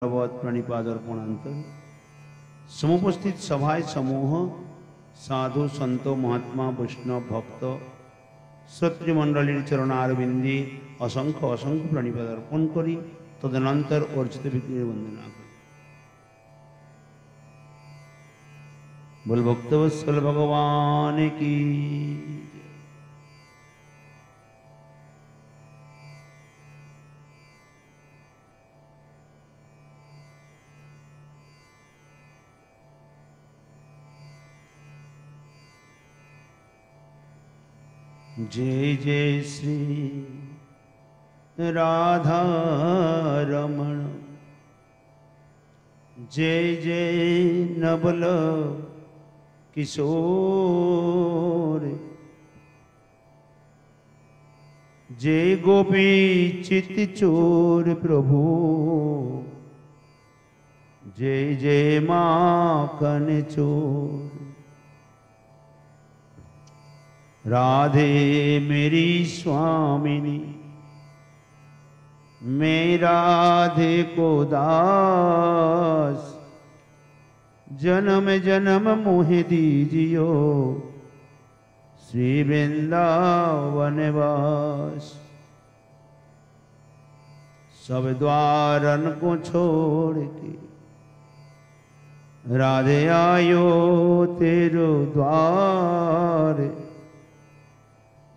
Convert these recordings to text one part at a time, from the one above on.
प्रणिपादर्पणांतर समुपस्थित सभाय समूह साधु संतो महात्मा वैष्णव भक्त श्रोतृमंडलीर चरणारविंदे असंख्य असंख्य प्रणिपादर्पण करी तदनंतर अर्चित विग्रह वंदना करी। बोल भक्तवत्सल भगवान की। जय जय श्री राधा रमण, जय जय नवल किशोर, जय गोपी चित चोर प्रभु, जय जय माखन चोर। राधे मेरी स्वामिनी, मैं राधे को दास, जन्म जन्म मोहि दीजियो श्री वृंदावन वास। सब द्वारन को छोड़ के राधे आयो तेरो द्वार,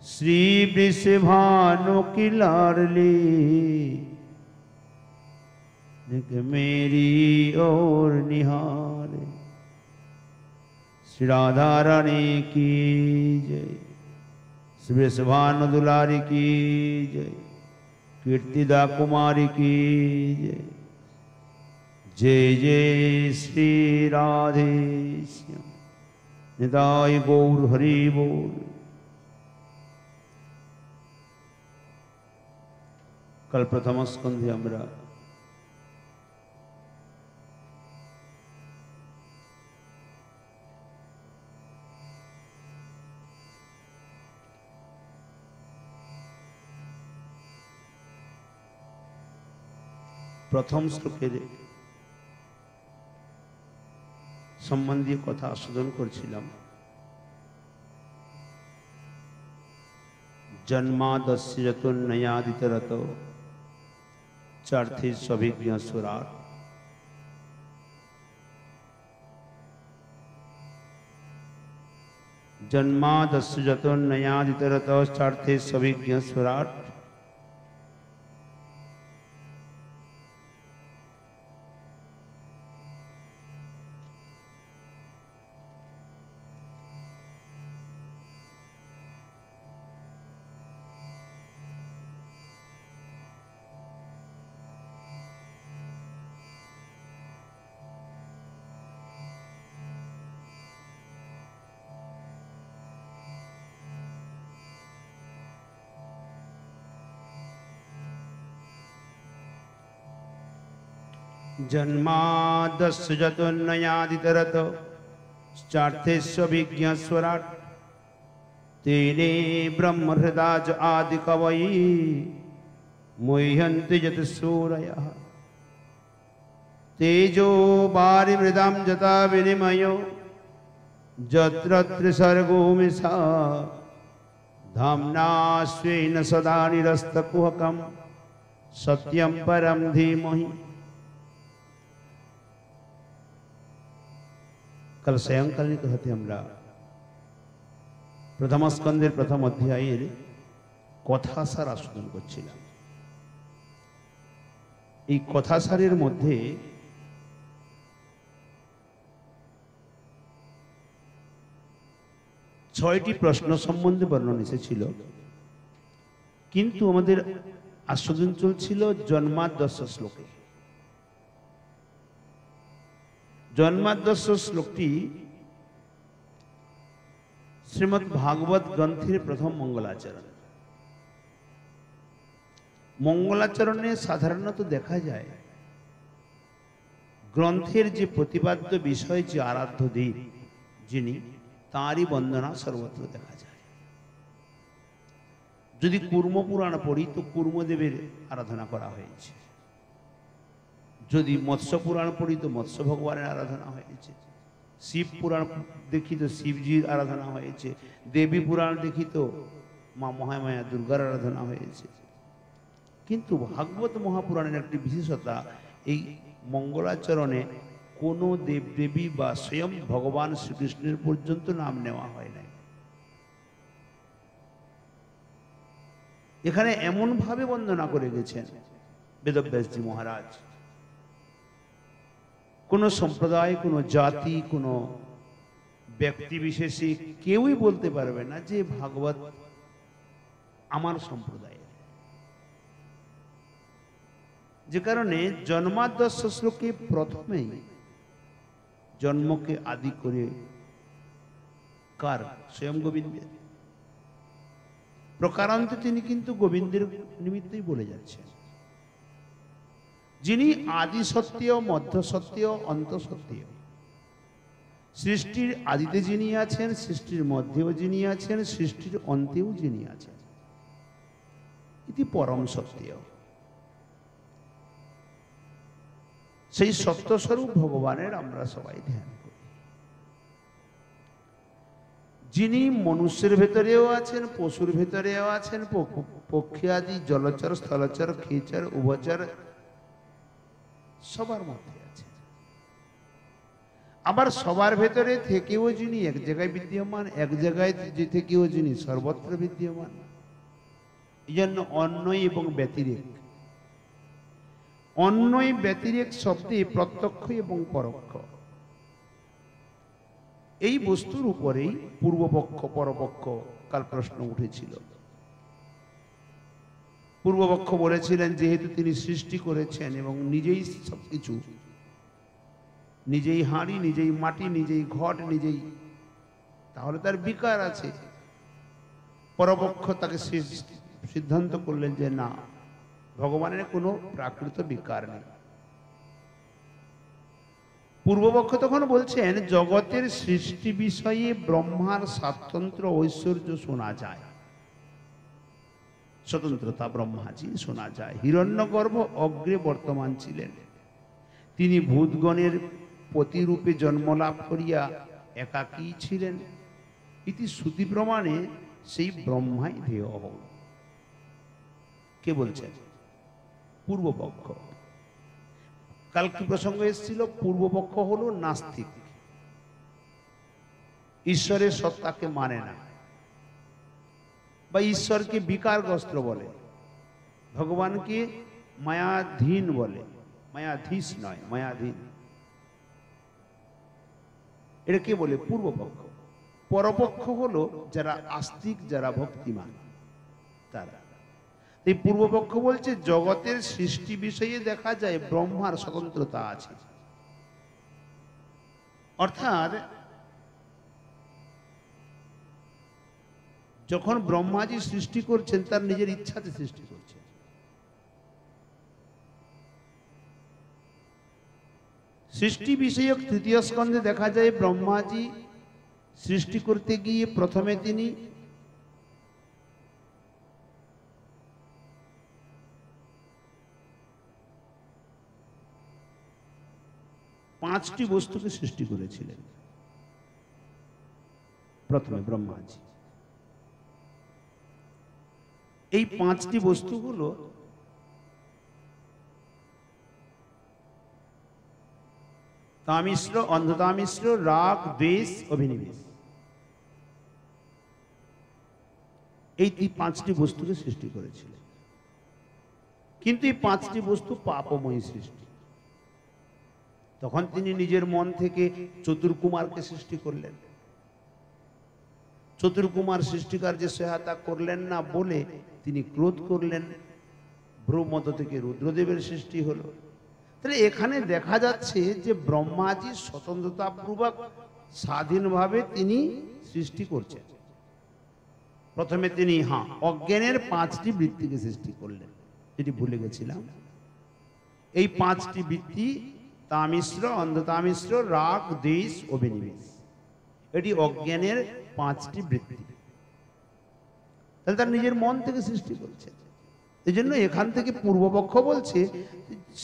श्री वृषभानु की लाडली मेरी ओर निहार। श्री राधा रानी की जय, श्री वृषभानु दुलारी की जय, कीर्तिदा कुमारी की जय। जय जय श्री राधे श्याम, निताय गौर हरि बोल। कल प्रथम स्कंधे আমরা प्रथम श्लोकेर सम्बन्धी कथा आस्वादन करছিলাম। जन्मादस्य जतुर्नयादितरतो चार्थे सभिज्ञ सुरार। जन्मादस्य जतुर्नयादितरतो चार्थे सभिज्ञ सुरार। जन्मादस्य जतुर्नयादितरतो चार्थे सभिज्ञ स्वराट। तेने ब्रह्म हृदाज आदि कवयि मुह्यन्ति यत सूरयः। तेजो वारि मृदां जता विनिमयो यत्र त्रिसर्गो मिषा। धाम्ना स्वेन सदा निरस्तकुहकं सत्यं परं धीमहि। कल सायंकालीन कहते हमरा प्रथम स्कंदेर प्रथम अध्यायेर कथासार आस्वादन करছিলাম। এই कथासारेर मध्य छयटी प्रश्न सम्बन्धे वर्णन एसेছিল, किन्तु आमादेर आस्वादन चलছিল जन्मादस्य श्लोके। जन्मादस्य श्लोकटी श्रीमद् भागवत ग्रंथेर प्रथम मंगलाचरण। मंगलाचरणे साधारणत देखा जाए ग्रंथेर जे प्रतिपाद्य विषय जे आराध्य देव जिनी तारी वंदना सर्वत्र देखा जाए। যদি কূর্ম পুরাণ পড়ি তো কূর্মদেবের আরাধনা করা হয়েছে। যদি মৎস্য পুরাণ পড়ি তো মৎস্য ভগবানের আরাধনা হয়েছে, শিব পুরাণ দেখি তো শিবজির আরাধনা হয়েছে, দেবী পুরাণ দেখি তো মা মহামায়া দুর্গার আরাধনা হয়েছে। কিন্তু ভাগবত মহাপুরাণের একটি বিশেষতা, এই মঙ্গলাচরণে কোনো দেবদেবী বা স্বয়ং ভগবান শ্রীকৃষ্ণের পর্যন্ত নাম নেওয়া হয় নাই। এখানে এমন ভাবে বন্দনা করে গেছেন বেদব্যাসজি মহারাজ, কোন সম্প্রদায়, কোন জাতি, কোন ব্যক্তি বিশেষে কেউই বলতে পারবে না যে ভাগবত আমার সম্প্রদায়ের। যে কারণে জন্মাদ্যস্য শ্লোকে প্রথমেই জন্মকে আদি করে কার? স্বয়ং গোবিন্দের। প্রকারান্তে তিনি কিন্তু গোবিন্দের নিমিত্তই বলে যাচ্ছেন, যিনি আদি সত্য, মধ্য সত্য, অন্ত সত্য। সৃষ্টির আদিতে যিনি আছেন, সৃষ্টির মধ্যেও যিনি আছেন, সৃষ্টির অন্তেও যিনি আছেন, ইতি পরম সত্য। সেই সত্যস্বরূপ ভগবানের আমরা সবাই ধ্যান করি, যিনি মনুষ্যের ভেতরেও আছেন, পশুর ভেতরেও আছেন, পক্ষী আদি জলচর, স্থলচর, খেচর, উভচর সবার মধ্যে আছে। আবার সবার ভেতরে থেকেও যিনি এক জায়গায় বিদ্যমান, এক জায়গায় থেকেও যিনি সর্বত্র বিদ্যমান। এই জন্য অন্যয় এবং ব্যতিরেক, অন্যয় ব্যতিরেক শব্দে প্রত্যক্ষ এবং পরোক্ষ, এই বস্তুর উপরেই পূর্বপক্ষ পরপক্ষ কাল প্রশ্ন উঠেছিল। পূর্বপক্ষ বলেছিলেন যেহেতু তিনি সৃষ্টি করেছেন এবং নিজেই সবকিছু, নিজেই হাঁড়ি, নিজেই মাটি, নিজেই ঘট, নিজেই, তাহলে তার বিকার আছে। পরপক্ষ তাকে সিদ্ধান্ত করলেন যে না, ভগবানের কোনো প্রাকৃত বিকার নেই। পূর্বপক্ষ তখন বলছেন জগতের সৃষ্টি বিষয়ে ব্রহ্মার স্বাতন্ত্র্য ঐশ্বর্য শোনা যায়, স্বতন্ত্রতা ব্রহ্মাজি শোনা যায়। হিরণ্যগর্ভ অগ্রে বর্তমান ছিলেন, তিনি ভূতগণের প্রতিরূপে জন্মলাভ করিয়া একাকী ছিলেন, ইতি শ্রুতি প্রমাণে সেই ব্রহ্মাই ধেয়। কে বলছেন? পূর্বপক্ষ। কাল কি প্রসঙ্গ এসেছিল? পূর্বপক্ষ হলো নাস্তিক, ঈশ্বরের সত্তাকে মানে না, বা ঈশ্বরকে বিকারগ্রস্ত বলে, ভগবানকে মায়াধীন বলে, মায়াধীশ নয়, মায়াধীন। এটা কে বলে? পূর্বপক্ষ। পরপক্ষ হলো যারা আস্তিক, যারা ভক্তিমান, তারা। এই পূর্বপক্ষ বলছে জগতের সৃষ্টি বিষয়ে দেখা যায় ব্রহ্মার স্বতন্ত্রতা আছে, অর্থাৎ যখন ব্রহ্মাজি সৃষ্টি করছেন তার নিজের ইচ্ছাতে সৃষ্টি করছেন। সৃষ্টি বিষয়ক তৃতীয় স্কন্ধে দেখা যায় ব্রহ্মাজি সৃষ্টি করতে গিয়ে প্রথমে তিনি পাঁচটি বস্তুকে সৃষ্টি করেছিলেন। প্রথমে ব্রহ্মাজি এই পাঁচটি বস্তু হলো তামিশ্র, অন্ধতামিশ্র, রাগ, দ্বেষ, অভিনিবেশ। এই পাঁচটি বস্তুকে সৃষ্টি করেছিলেন, কিন্তু এই পাঁচটি বস্তু পাপময়ী সৃষ্টি। তখন তিনি নিজের মন থেকে চতুর্কুমারকে সৃষ্টি করলেন। চতুর্কুমার সৃষ্টিকার্যে সহায়তা করলেন না বলে তিনি ক্রোধ করলেন, ব্রহ্মদ থেকে রুদ্রদেবের সৃষ্টি হলো। তাহলে এখানে দেখা যাচ্ছে যে ব্রহ্মাজি স্বতন্ত্রতাপূর্বক স্বাধীনভাবে তিনি সৃষ্টি করছেন। প্রথমে তিনি অজ্ঞানের পাঁচটি বৃত্তিকে সৃষ্টি করলেন, যেটি ভুলে গেছিলাম। এই পাঁচটি বৃত্তি তামিশ্র, অন্ধতামিশ্র, রাগ, দ্বেষ, অভিনিবেশ, এটি অজ্ঞানের পাঁচটি বৃত্তি। তাহলে তার নিজের মন থেকে সৃষ্টি করছে। এই জন্য এখান থেকে পূর্বপক্ষ বলছে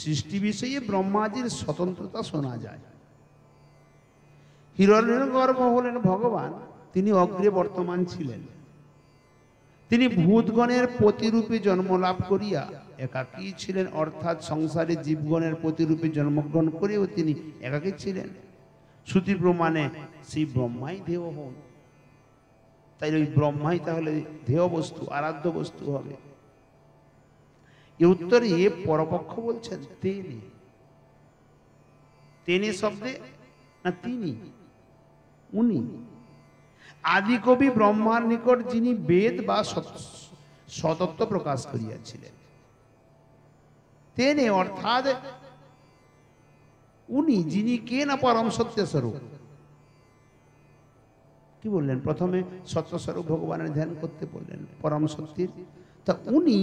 সৃষ্টি বিষয়ে ব্রহ্মাজির স্বতন্ত্রতা শোনা যায়। হিরণ্যগর্ভ হলেন ভগবান, তিনি অগ্রে বর্তমান ছিলেন। তিনি ভূতগণের প্রতিরূপে জন্ম লাভ করিয়া একাকী ছিলেন, অর্থাৎ সংসারে জীবগণের প্রতিরূপে জন্মগ্রহণ করেও তিনি একাকী ছিলেন। শ্রুতি প্রমাণে সেই ব্রহ্মাই দেহ হন, তাই ওই ব্রহ্মাই তাহলে দেহ বস্তু, আরাধ্য বস্তু হবে। এ উত্তরে পরপক্ষ বলছেন তেনে, তেনে শব্দে না তিনি, উনি আদিকবি ব্রহ্মার নিকট যিনি বেদ বা সতত্ব প্রকাশ করিয়াছিলেন। তেনে অর্থাৎ উনি, যিনি কে না পরম সত্য স্বরূপ। কি বললেন? প্রথমে সত্য স্বরূপ ভগবানের ধ্যান করতে বললেন, পরম সত্যের। তা উনি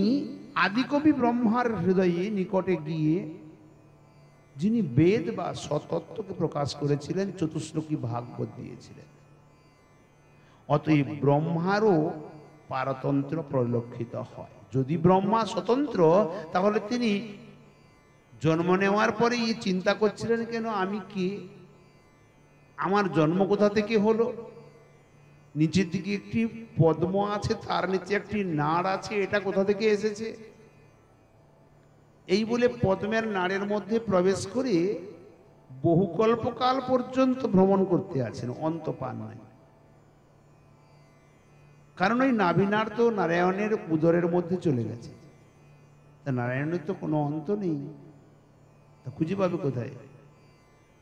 আদিকবি ব্রহ্মার হৃদয়ে নিকটে গিয়ে যিনি বেদ বা সতত্বকে প্রকাশ করেছিলেন, চতুশ্লোকী ভাগবত দিয়েছিলেন। অতএব ব্রহ্মারও পারতন্ত্র পরিলক্ষিত হয়। যদি ব্রহ্মা স্বতন্ত্র, তাহলে তিনি জন্ম নেওয়ার পরে চিন্তা করছিলেন কেন আমি কে, আমার জন্ম কোথা থেকে হলো, নিচের দিকে একটি পদ্ম আছে, তার নিচে একটি নাড় আছে, এটা কোথা থেকে এসেছে, এই বলে পদ্মের নাড়ের মধ্যে প্রবেশ করে বহু কল্পকাল পর্যন্ত ভ্রমণ করতে আছেন, অন্ত পান নাই। কারণ ওই নাভিনার তো নারায়ণের উদরের মধ্যে চলে গেছে, তা নারায়ণের তো কোনো অন্ত নেই, তা খুঁজে পাবে কোথায়?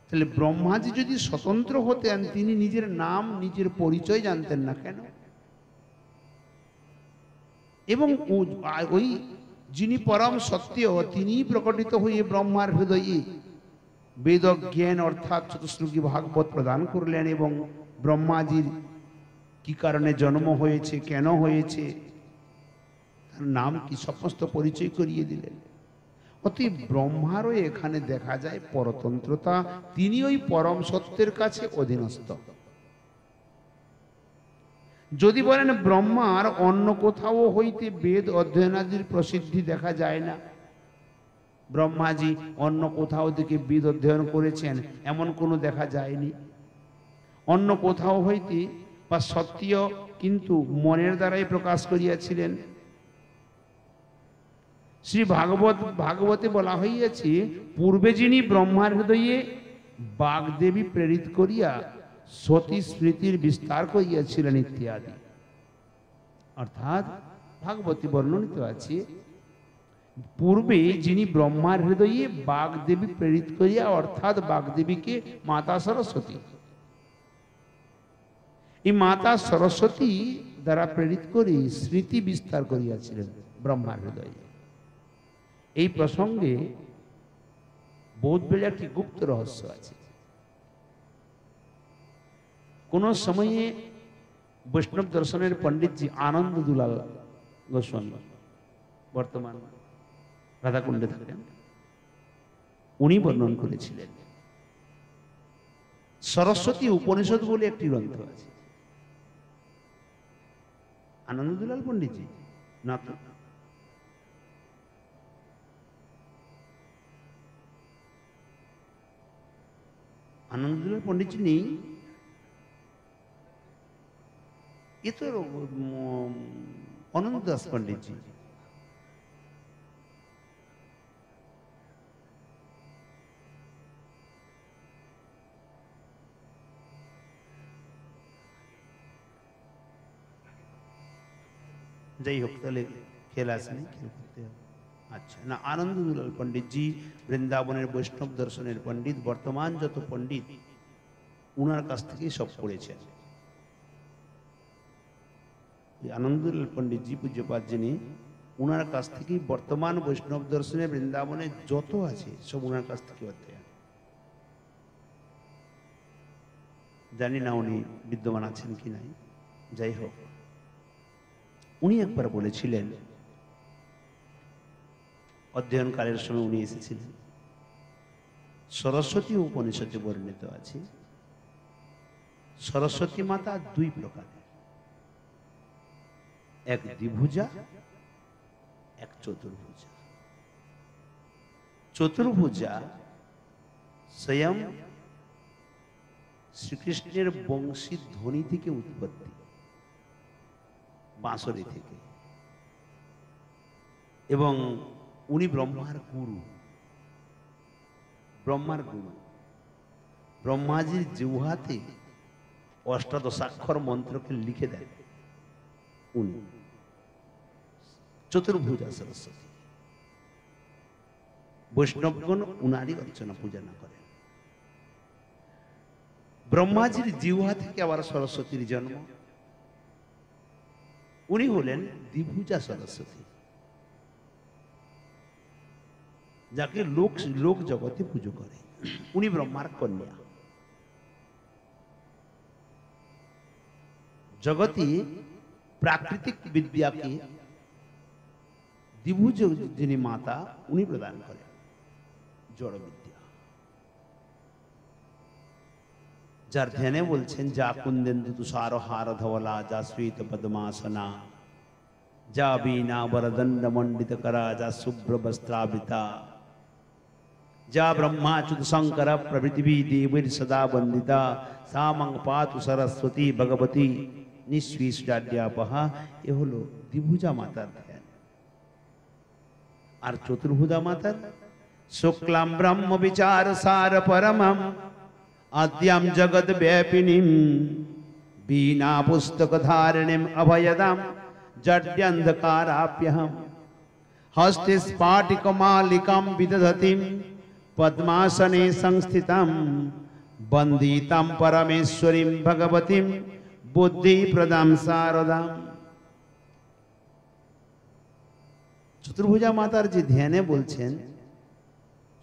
তাহলে ব্রহ্মাজি যদি স্বতন্ত্র হতেন, তিনি নিজের নাম, নিজের পরিচয় জানতেন না কেন? এবং ওই যিনি পরম সত্য, তিনি প্রকটিত হয়ে ব্রহ্মার হৃদয়ে বেদ জ্ঞান অর্থাৎ চতুশ্লোকী ভাগবত প্রদান করলেন এবং ব্রহ্মাজির কি কারণে জন্ম হয়েছে, কেন হয়েছে, তার নাম কি, সমস্ত পরিচয় করিয়ে দিলেন। অতএব ব্রহ্মারও এখানে দেখা যায় পরতন্ত্রতা, তিনি ওই পরম সত্যের কাছে অধীনস্থ। যদি বলেন ব্রহ্মার অন্য কোথাও হইতে বেদ অধ্যয়নাদির প্রসিদ্ধি দেখা যায় না, ব্রহ্মাজি অন্য কোথাও থেকে বেদ অধ্যয়ন করেছেন এমন কোনো দেখা যায়নি। অন্য কোথাও হইতে বা সত্য কিন্তু মনের দ্বারাই প্রকাশ করিয়াছিলেন। শ্রী ভাগবতে বলা হইয়াছে, পূর্বে যিনি ব্রহ্মার হৃদয়ে বাগদেবী প্রেরিত করিয়া সতী স্মৃতির বিস্তার করিয়াছিলেন ইত্যাদি। অর্থাৎ ভাগবতী বর্ণনিত আছে, পূর্বে যিনি ব্রহ্মার হৃদয়ে বাগদেবী প্রেরিত করিয়া, অর্থাৎ বাগদেবীকে মাতা সরস্বতী, এই মাতা সরস্বতী দ্বারা প্রেরিত করে স্মৃতি বিস্তার করিয়াছিলেন ব্রহ্মার হৃদয়ে। এই প্রসঙ্গে বৌদ্ধের একটি গুপ্ত রহস্য আছে। কোন সময়ে বৈষ্ণব দর্শনের পণ্ডিতজি আনন্দ দুলাল গোস্বামী, বর্তমান রাধাকুণ্ডে থাকেন, উনি বর্ণন করেছিলেন সরস্বতী উপনিষদ বলে একটি গ্রন্থ আছে। আনন্দ দুলাল পণ্ডিতজি না, তো আনন্দ দুলাল পণ্ডিতজি নেই, এ তো অনন্ত দাস পণ্ডিতজি। যাই হোক, তাহলে খেয়াল আসেনি, খেয়াল করতে হবে। আচ্ছা, না, আনন্দ দুলাল পণ্ডিতজি বৃন্দাবনের বৈষ্ণব দর্শনের পণ্ডিত, বর্তমান যত পণ্ডিত উনার কাছ থেকেই সব পড়েছেন। আনন্দ দুলাল পণ্ডিতজি পূজ্যপাদ যিনি, উনার কাছ থেকেই বর্তমান বৈষ্ণব দর্শনে বৃন্দাবনে যত আছে সব উনার কাছ থেকে অধ্যয়ন। জানি না উনি বিদ্যমান আছেন কি নাই, যাই হোক, উনি একবার বলেছিলেন, অধ্যয়নকালের সময় উনি এসেছিলেন, সরস্বতী উপনিষদে বর্ণিত আছে সরস্বতী মাতা দুই প্রকারের, এক দ্বিভুজা, এক চতুর্ভুজা। চতুর্ভুজা স্বয়ং শ্রীকৃষ্ণের বংশী ধ্বনি থেকে উৎপত্তি, বাঁশরি থেকে, এবং উনি ব্রহ্মার গুরু। ব্রহ্মার গুরু ব্রহ্মাজির জিহ্বাতে অষ্টাদশাক্ষর মন্ত্রকে লিখে দেন উনি। চতুর্ভুজা সরস্বতী। বৈষ্ণবগণ উনারই অর্চনা পূজা না করেন। ব্রহ্মাজির জিহ্বা থেকে আবার সরস্বতীর জন্ম। উনি হলেন দ্বিভুজা সরস্বতী, যাকে লোক জগতে পুজো করে। উনি ব্রহ্মার কন্যা। জগতে প্রাকৃতিক বিদ্যাকে দ্বিভুজ যিনি মাতা উনি প্রদান করেন, জড় বিদ্যা। যার ধ্যানে বলছেন, যা কুন্দেন্দু তুষার হার ধবলা, যা শ্বেত পদ্মাসনা, যা বীণা বরদণ্ড মণ্ডিত করা, যা শুভ্র বস্ত্রাবৃতা, যা ব্রহ্মাচ্যুত শঙ্কর প্রভৃতি দেবীর সদা বন্দিতা, সা মং পাতু সরস্বতী ভগবতী নিঃশ্রীষ্টাদ্যাপহা। এ হলো দ্বিভুজা মাতার ধ্যান। আর চতুর্ভুজা মাতার শুক্লাম ব্রহ্ম বিচার সার পরমম আদ্যাম জগৎ ব্যাপিনীম বীণা পুস্তক ধারিণীম অভয়দাম জড্যন্ধকারাপ্যহম হস্তে স্ফাটিকমালিকাম বিদধতিম পদ্মাসনে সংস্থিতাম বন্দিতাম পরমেশ্বরীম ভগবতীম বুদ্ধি প্রদাম শারদাম। চতুর্ভুজা মাতার যে ধ্যানে বলছেন,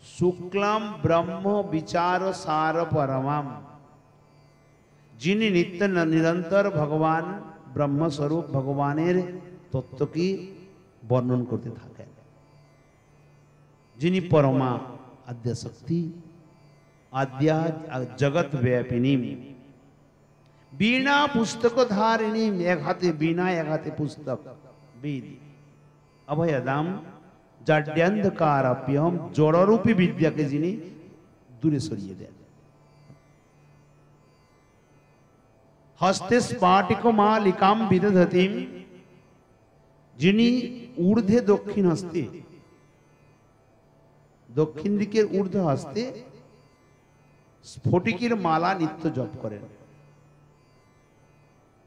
শুক্লাম ব্রহ্ম বিচার সার পরমাম, যিনি নিত্য নিরন্তর ভগবান ব্রহ্মস্বরূপ ভগবানের তত্ত্বকে বর্ণন করতে থাকেন, যিনি পরমা আদ্যা শক্তি, আদ্যা জগৎ ব্যাপিনী, বীণা পুস্তক ধারিণী, এক হাতে বীণা এক হাতে পুস্তক বেদ, অভয়দাম জাড্যান্ধকারাপ্যহম, জড়রূপী বিদ্যাকে যিনি দূরে সরিয়ে দেন। হস্তে স্ফাটিকমালিকাম বিদধতিম, যিনি ঊর্ধ্বে দক্ষিণ হস্তে, দক্ষিণ দিকের ঊর্ধ্ব হস্তে স্ফটিকের মালা নিত্য জপ করেন।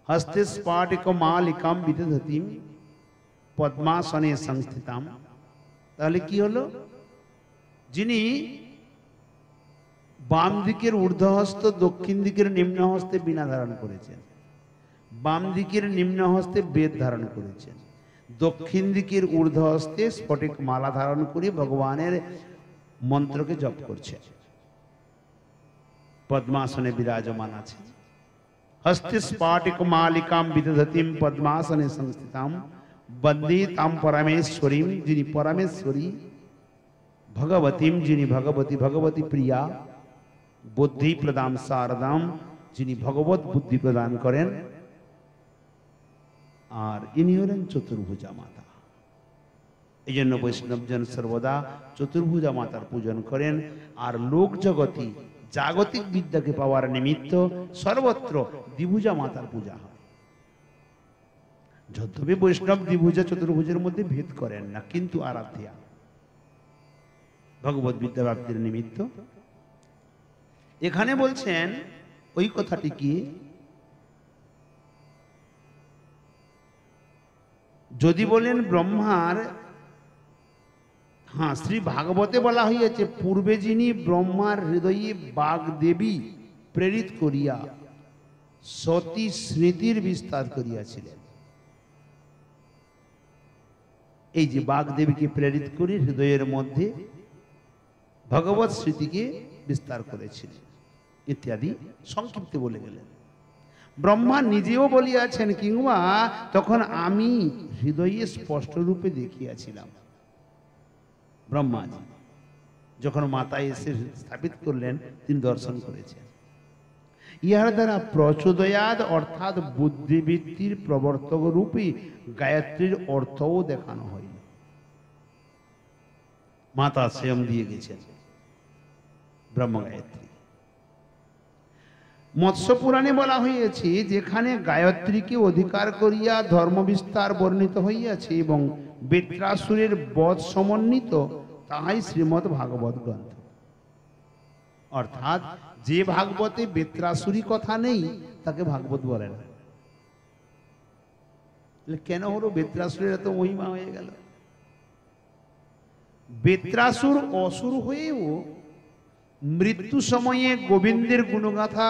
হস্তে স্ফাটিকমালিকাম বিদধতিম পদ্মাসনে সংস্থিতাম। তাহলে কি হলো? যিনি বাম দিকের ঊর্ধ্বহস্ত, দক্ষিণ দিকের নিম্ন হস্তে বীণা ধারণ করেছেন, বাম দিকের নিম্ন হস্তে বেদ ধারণ করেছেন, দক্ষিণ দিকের ঊর্ধ্বহস্তে স্ফটিক মালা ধারণ করে ভগবানের মন্ত্রকে জপ করছেন, পদ্মাসনে বিরাজমান আছে। হস্তে স্ফাটিক মালিকাম বিদধতিম পদ্মাসনে সংস্থিতাম বন্দিতাম পরমেশ্বরীম, যিনি পরমেশ্বরী, ভগবতীম, যিনি ভগবতী, ভগবতী প্রিয়া, বুদ্ধি প্রদাম শারদাম, যিনি ভগবত বুদ্ধি প্রদান করেন। আর ইনি হলেন চতুর্ভুজা মাতা। এই জন্য বৈষ্ণবজন সর্বদা চতুর্ভুজা মাতার পূজন করেন। আর লোক জগতি জাগতিক বিদ্যাকে পাওয়ার নিমিত্ত সর্বত্র দ্বিভুজা মাতার পূজা হয়। যদ্যপি বৈষ্ণব দ্বিভুজা চতুর্ভুজের মধ্যে ভেদ করেন না, কিন্তু আরাধ্যা ভগবত বিদ্যা প্রাপ্তির নিমিত্ত। এখানে বলছেন ওই কথাটি কি, যদি বলেন ব্রহ্মার, হ্যাঁ, শ্রী ভাগবতে বলা হইয়াছে, পূর্বে যিনি ব্রহ্মার হৃদয়ে বাগদেবী প্রেরিত করিয়া সতী স্মৃতির বিস্তার করিয়াছিলেন। এই যে বাগদেবীকে প্রেরিত করে হৃদয়ের মধ্যে ভগবত স্মৃতিকে বিস্তার করেছিলেন ইত্যাদি সংক্ষিপ্তে বলে গেলেন। ব্রহ্মা নিজেও বলিয়াছেন, কিংবা তখন আমি হৃদয়ে স্পষ্ট রূপে দেখিয়াছিলাম। ব্রহ্মাজি যখন মাতায় এসে স্থাপিত করলেন, তিনি দর্শন করেছেন। ইহার দ্বারা প্রচোদয়াদ অর্থাৎ বুদ্ধিবৃত্তির প্রবর্তক রূপী গায়ত্রীর অর্থও দেখানো হইল। মাতা স্বয়ং দিয়ে গেছেন ব্রহ্ম গায়ত্রী। মৎস্য পুরাণে বলা হইয়াছে, যেখানে গায়ত্রীকে অধিকার করিয়া ধর্ম বিস্তার বর্ণিত হইয়াছে এবং বেত্রাসুরের বধ সমন্বিত, তাহাই শ্রীমদ্ ভাগবত গ্রন্থ। অর্থাৎ যে ভাগবতে বেত্রাসুরী কথা নেই তাকে ভাগবত বলে না। কেন হলো? বেত্রাসুরের এত মহিমা হয়ে গেল। বেত্রাসুর অসুর হয়েও মৃত্যু সময়ে গোবিন্দের গুণগাথা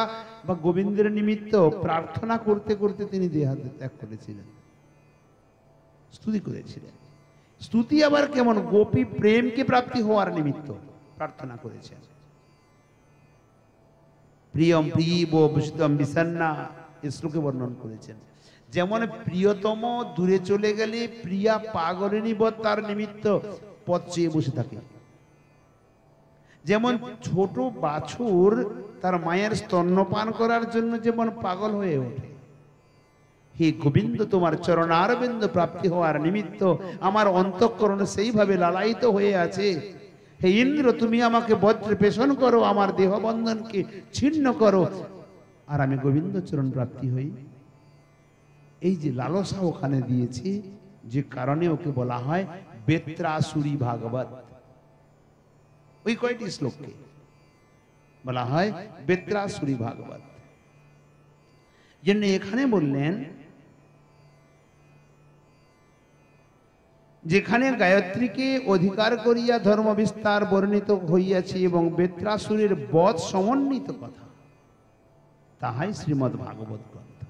বা গোবিন্দের নিমিত্ত প্রার্থনা করতে করতে তিনি দেহান্ত ত্যাগ করেছিলেন, স্তুতি করেছিলেন। স্তুতি আবার কেমন? গোপী প্রেমকে প্রাপ্তি হওয়ার নিমিত্ত প্রার্থনা করেছেন। প্রিয়ম প্রিয়ব বিশুদ্ধম বিষন্না, এই শ্লোকে বর্ণন করেছেন। যেমন প্রিয়তম দূরে চলে গেলে প্রিয়া পাগলিনী বৎ তার নিমিত্ত পথ চেয়ে বসে থাকে। যেমন ছোট বাছুর তার মায়ের স্তন্যপান করার জন্য যেমন পাগল হয়ে ওঠে, হে গোবিন্দ তোমার চরণারবিন্দ প্রাপ্তি হওয়ার নিমিত্ত আমার অন্তঃকরণ সেইভাবে লালায়িত হয়ে আছে। হে ইন্দ্র, তুমি আমাকে বজ্রে পেষণ করো, আমার দেহবন্ধনকে ছিন্ন করো, আর আমি গোবিন্দ চরণ প্রাপ্তি হই। এই যে লালসা ওখানে দিয়েছি, যে কারণে ওকে বলা হয় বেত্রাসুরী ভাগবত। ওই কয়টি শ্লোককে বলা হয় বেত্রাসুরী ভাগবত। জন্য এখানে বললেন, যেখানে গায়ত্রীকে অধিকার করিয়া ধর্ম বিস্তার বর্ণিত হইয়াছে এবং বেত্রাসুরের বধ সমন্বিত কথা, তাহাই শ্রীমদ্ ভাগবত গ্রন্থ।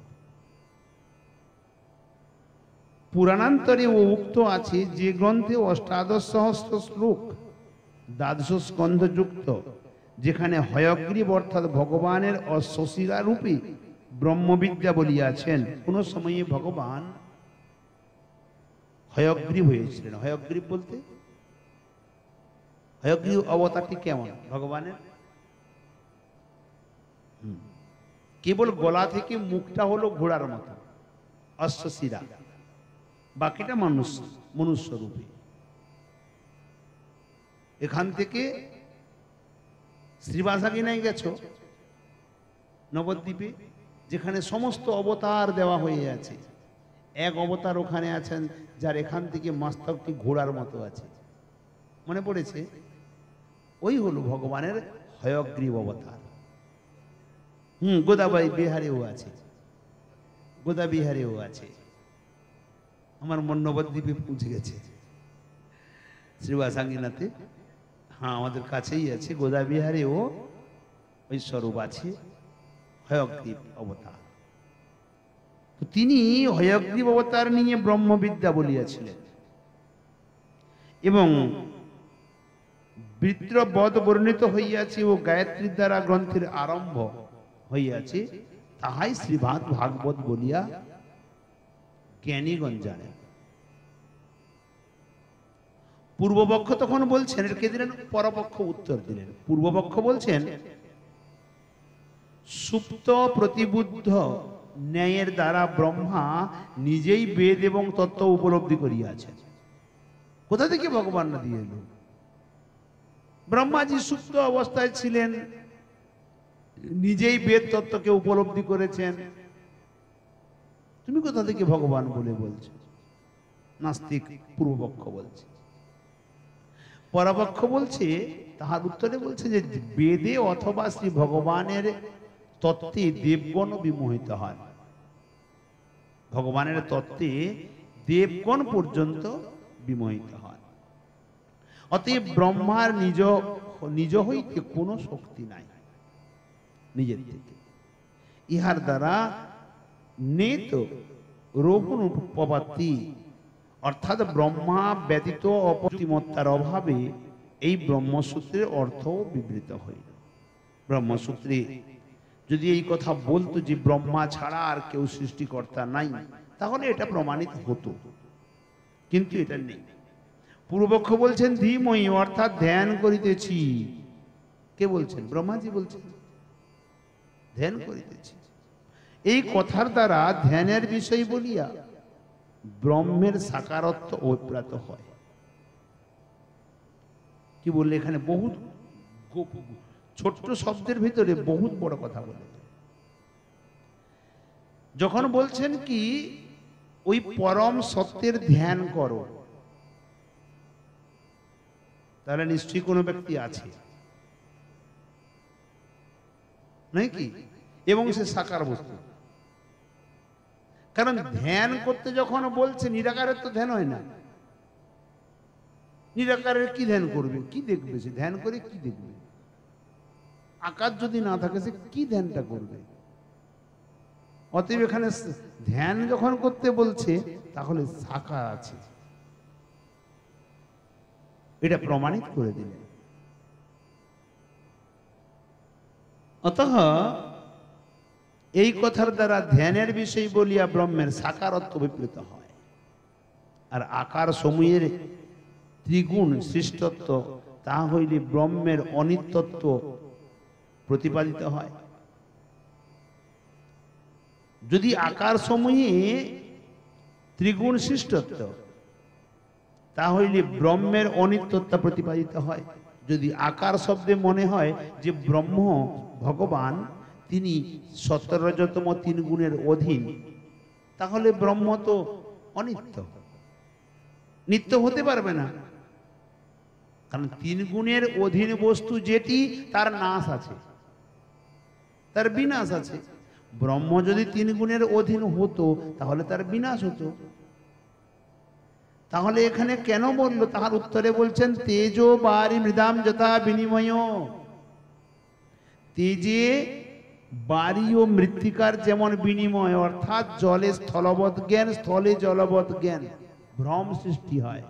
পুরাণান্তরে ও উক্ত আছে, যে গ্রন্থে ১৮,০০০ শ্লোক ১২ স্কন্ধ যুক্ত, যেখানে হয়গ্রীব অর্থাৎ ভগবানের অশ্বশিরা রূপী ব্রহ্মবিদ্যা বলিয়াছেন। কোন সময়ে ভগবান হয়গ্রীব হয়েছিলেন। হয়গ্রীব বলতে, হয়গ্রীব অবতারটি কেমন ভগবানের? কেবল গলা থেকে মুখটা হলো ঘোড়ার মতো, অশ্বশিরা, বাকিটা মনুষ্য রূপে। এখান থেকে শ্রীবাসাগিনায় গেছো, নবদ্বীপে, যেখানে সমস্ত অবতার দেওয়া হয়ে আছে। এক অবতার ওখানে আছেন যার এখান থেকে মস্তকটি ঘোড়ার মতো আছে, মনে পড়েছে? ওই হলো ভগবানের হয়গ্রীব অবতার। গোদাবাই বিহারেও আছে, গোদা বিহারেও আছে। আমার মন নবদ্বীপে পৌঁছে গেছে, শ্রীবাসাঙ্গিনাথে। হ্যাঁ, আমাদের কাছেই আছে, গোদা বিহারেও ওই স্বরূপ আছে, হয়গ্রীব অবতার। তো তিনি হয়গ্রীব অবতার নিয়ে ব্রহ্মবিদ্যা বলিয়াছিলেন এবং বৃত্রবধ বর্ণিত হইয়াছে ও গায়ত্রীর দ্বারা গ্রন্থের আরম্ভ হইয়াছে, তাহাই শ্রীমদ্ ভাগবত বলিয়া জ্ঞানীগণ জানেন। পূর্বপক্ষ তখন বলছেন, কে দিলেন? পরপক্ষ উত্তর দিলেন। পূর্বপক্ষ বলছেন, সুপ্ত প্রতিবুদ্ধ ন্যায়ের দ্বারা ব্রহ্মা নিজেই বেদ এবং তত্ত্ব উপলব্ধি করিয়াছেন। কোথা থেকে ভগবান না দিয়ে এলো? ব্রহ্মাজি সুপ্ত অবস্থায় ছিলেন, নিজেই বেদ তত্ত্বকে উপলব্ধি করেছেন। তুমি কোথা থেকে ভগবান বলে বলছো? নাস্তিক পূর্বপক্ষ বলছে। পরপক্ষ বলছে, তাহার উত্তরে বলছে যে বেদে অথবা শ্রী ভগবানের তত্ত্বে দেবগণ বিমোহিত হয়। ভগবানের তত্ত্বে দেবগণ পর্যন্ত বিমোহিত হয়। অতএব ব্রহ্মার নিজ হইতে কোনো শক্তি নাই নিজের থেকে। ইহার দ্বারা নেত রোপণ উপপাত্তি, অর্থাৎ ব্রহ্মা ব্যতীত অপ্রতিমত্তার অভাবে এই ব্রহ্মসূত্রের অর্থ বিবৃত হইল। ব্রহ্মসূত্রে যদি এই কথা বলতো যে ব্রহ্মা ছাড়া আর কেউ সৃষ্টিকর্তা নাই, তাহলে এটা প্রমাণিত হতো, কিন্তু এটা নেই। পূর্বপক্ষ বলছেন ধীময়ী, অর্থাৎ ধ্যান করিতেছি। কে বলছেন? ব্রহ্মাজি বলছেন ধ্যান করিতেছি। এই কথার দ্বারা ধ্যানের বিষয় বলিয়া ব্রহ্মের সাকারত্ব অভিপ্রাত হয়। কি বললে এখানে বহুত ছোট্ট শব্দের ভিতরে বহুত বড় কথা বলে। যখন বলছেন কি ওই পরম সত্যের ধ্যান করো, তাহলে নিশ্চয়ই কোনো ব্যক্তি আছে নাকি, এবং সে সাকার বস্তু। কারণ ধ্যান করতে যখন বলছে, নিরাকারের তো ধ্যান হয় না। নিরাকারের কি ধ্যান করবে, কি দেখবে সে? ধ্যান করে কি দেখবে? আকার যদি না থাকে সে কি ধ্যানটা করবে? অতএব এখানে ধ্যান যখন করতে বলছে তাহলে সাকার আছে, এটা প্রমাণিত করে দিলেন। অতঃ এই কথার দ্বারা ধ্যানের বিষয় বলিয়া ব্রহ্মের সাকারত্ব বিপরীত হয়, আর আকার সমূহের ত্রিগুণ সৃষ্টত্ব তা হইলে ব্রহ্মের অনিত্যত্ব প্রতিপাদিত হয়। যদি আকার সমূহে ত্রিগুণ সৃষ্টত্ব, তা হইলে ব্রহ্মের অনিত্যত্ব প্রতিপাদিত হয়। যদি আকার শব্দে মনে হয় যে ব্রহ্ম ভগবান তিনি সত্তরজতম তিন গুণের অধীন, তাহলে ব্রহ্ম তো অনিত্য, নিত্য হতে পারবে না। কারণ তিন গুণের অধীন বস্তু যেটি, তার নাশ আছে, তার বিনাশ আছে। ব্রহ্ম যদি তিন গুণের অধীন হতো তাহলে তার বিনাশ হতো। তাহলে এখানে কেন বলল? তাহার উত্তরে বলছেন তেজো বারি মৃদাম যথা বিনিময়। তেজে বারি ও মৃত্তিকার যেমন বিনিময়, অর্থাৎ জলে স্থলবৎ জ্ঞান, স্থলে জলবৎ জ্ঞান, ভ্রম সৃষ্টি হয়।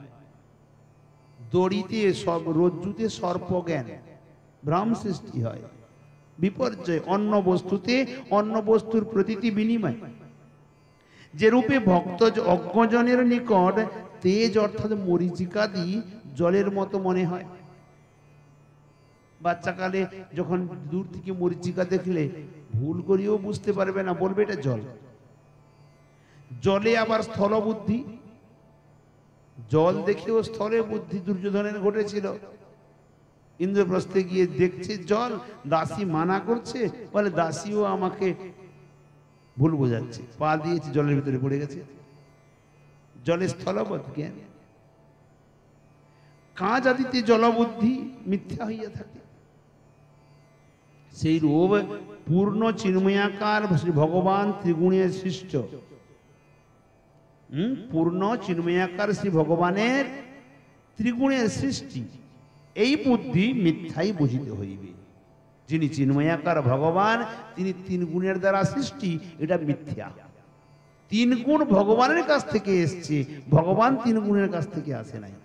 দড়িতে সব, রজ্জুতে সর্প জ্ঞান, ভ্রম সৃষ্টি হয়, বিপর্যয়। অন্য বস্তুতে অন্য বস্তুর প্রতীতি বিনিময়। যে রূপে ভক্ত অজ্ঞজনের নিকট তেজ অর্থাৎ মরিচিকাদি জলের মতো মনে হয়। বাচ্চাকালে যখন দূর থেকে মরিচিকা দেখলে ভুল করিও বুঝতে পারবে না, বলবে এটা জল। জলে আবার স্থল বুদ্ধি, জল দেখেও স্থলে বুদ্ধি দুর্যোধনের ঘটেছিল। ইন্দ্রপ্রস্থে গিয়ে দেখছে জল, দাসী মানা করছে, বলে দাসীও আমাকে ভুল বোঝাচ্ছে, পা দিয়েছে জলের ভিতরে পড়ে গেছে। জলে স্থলবৎ জ্ঞান। কাঁচ আদিতে জলবুদ্ধি মিথ্যা হইয়া থাকে। সেই রূপ পূর্ণ চিন্ময়াকার শ্রী ভগবান ত্রিগুণের সৃষ্ট, পূর্ণ চিন্ময়াকার শ্রী ভগবানের ত্রিগুণের সৃষ্টি, এই বুদ্ধি মিথ্যাই বুঝিতে হইবে। যিনি চিন্ময়াকার ভগবান, তিনি তিন গুণের দ্বারা সৃষ্টি, এটা মিথ্যা। তিন গুণ ভগবানের কাছ থেকে এসছে, ভগবান তিন গুণের কাছ থেকে আসে নাই।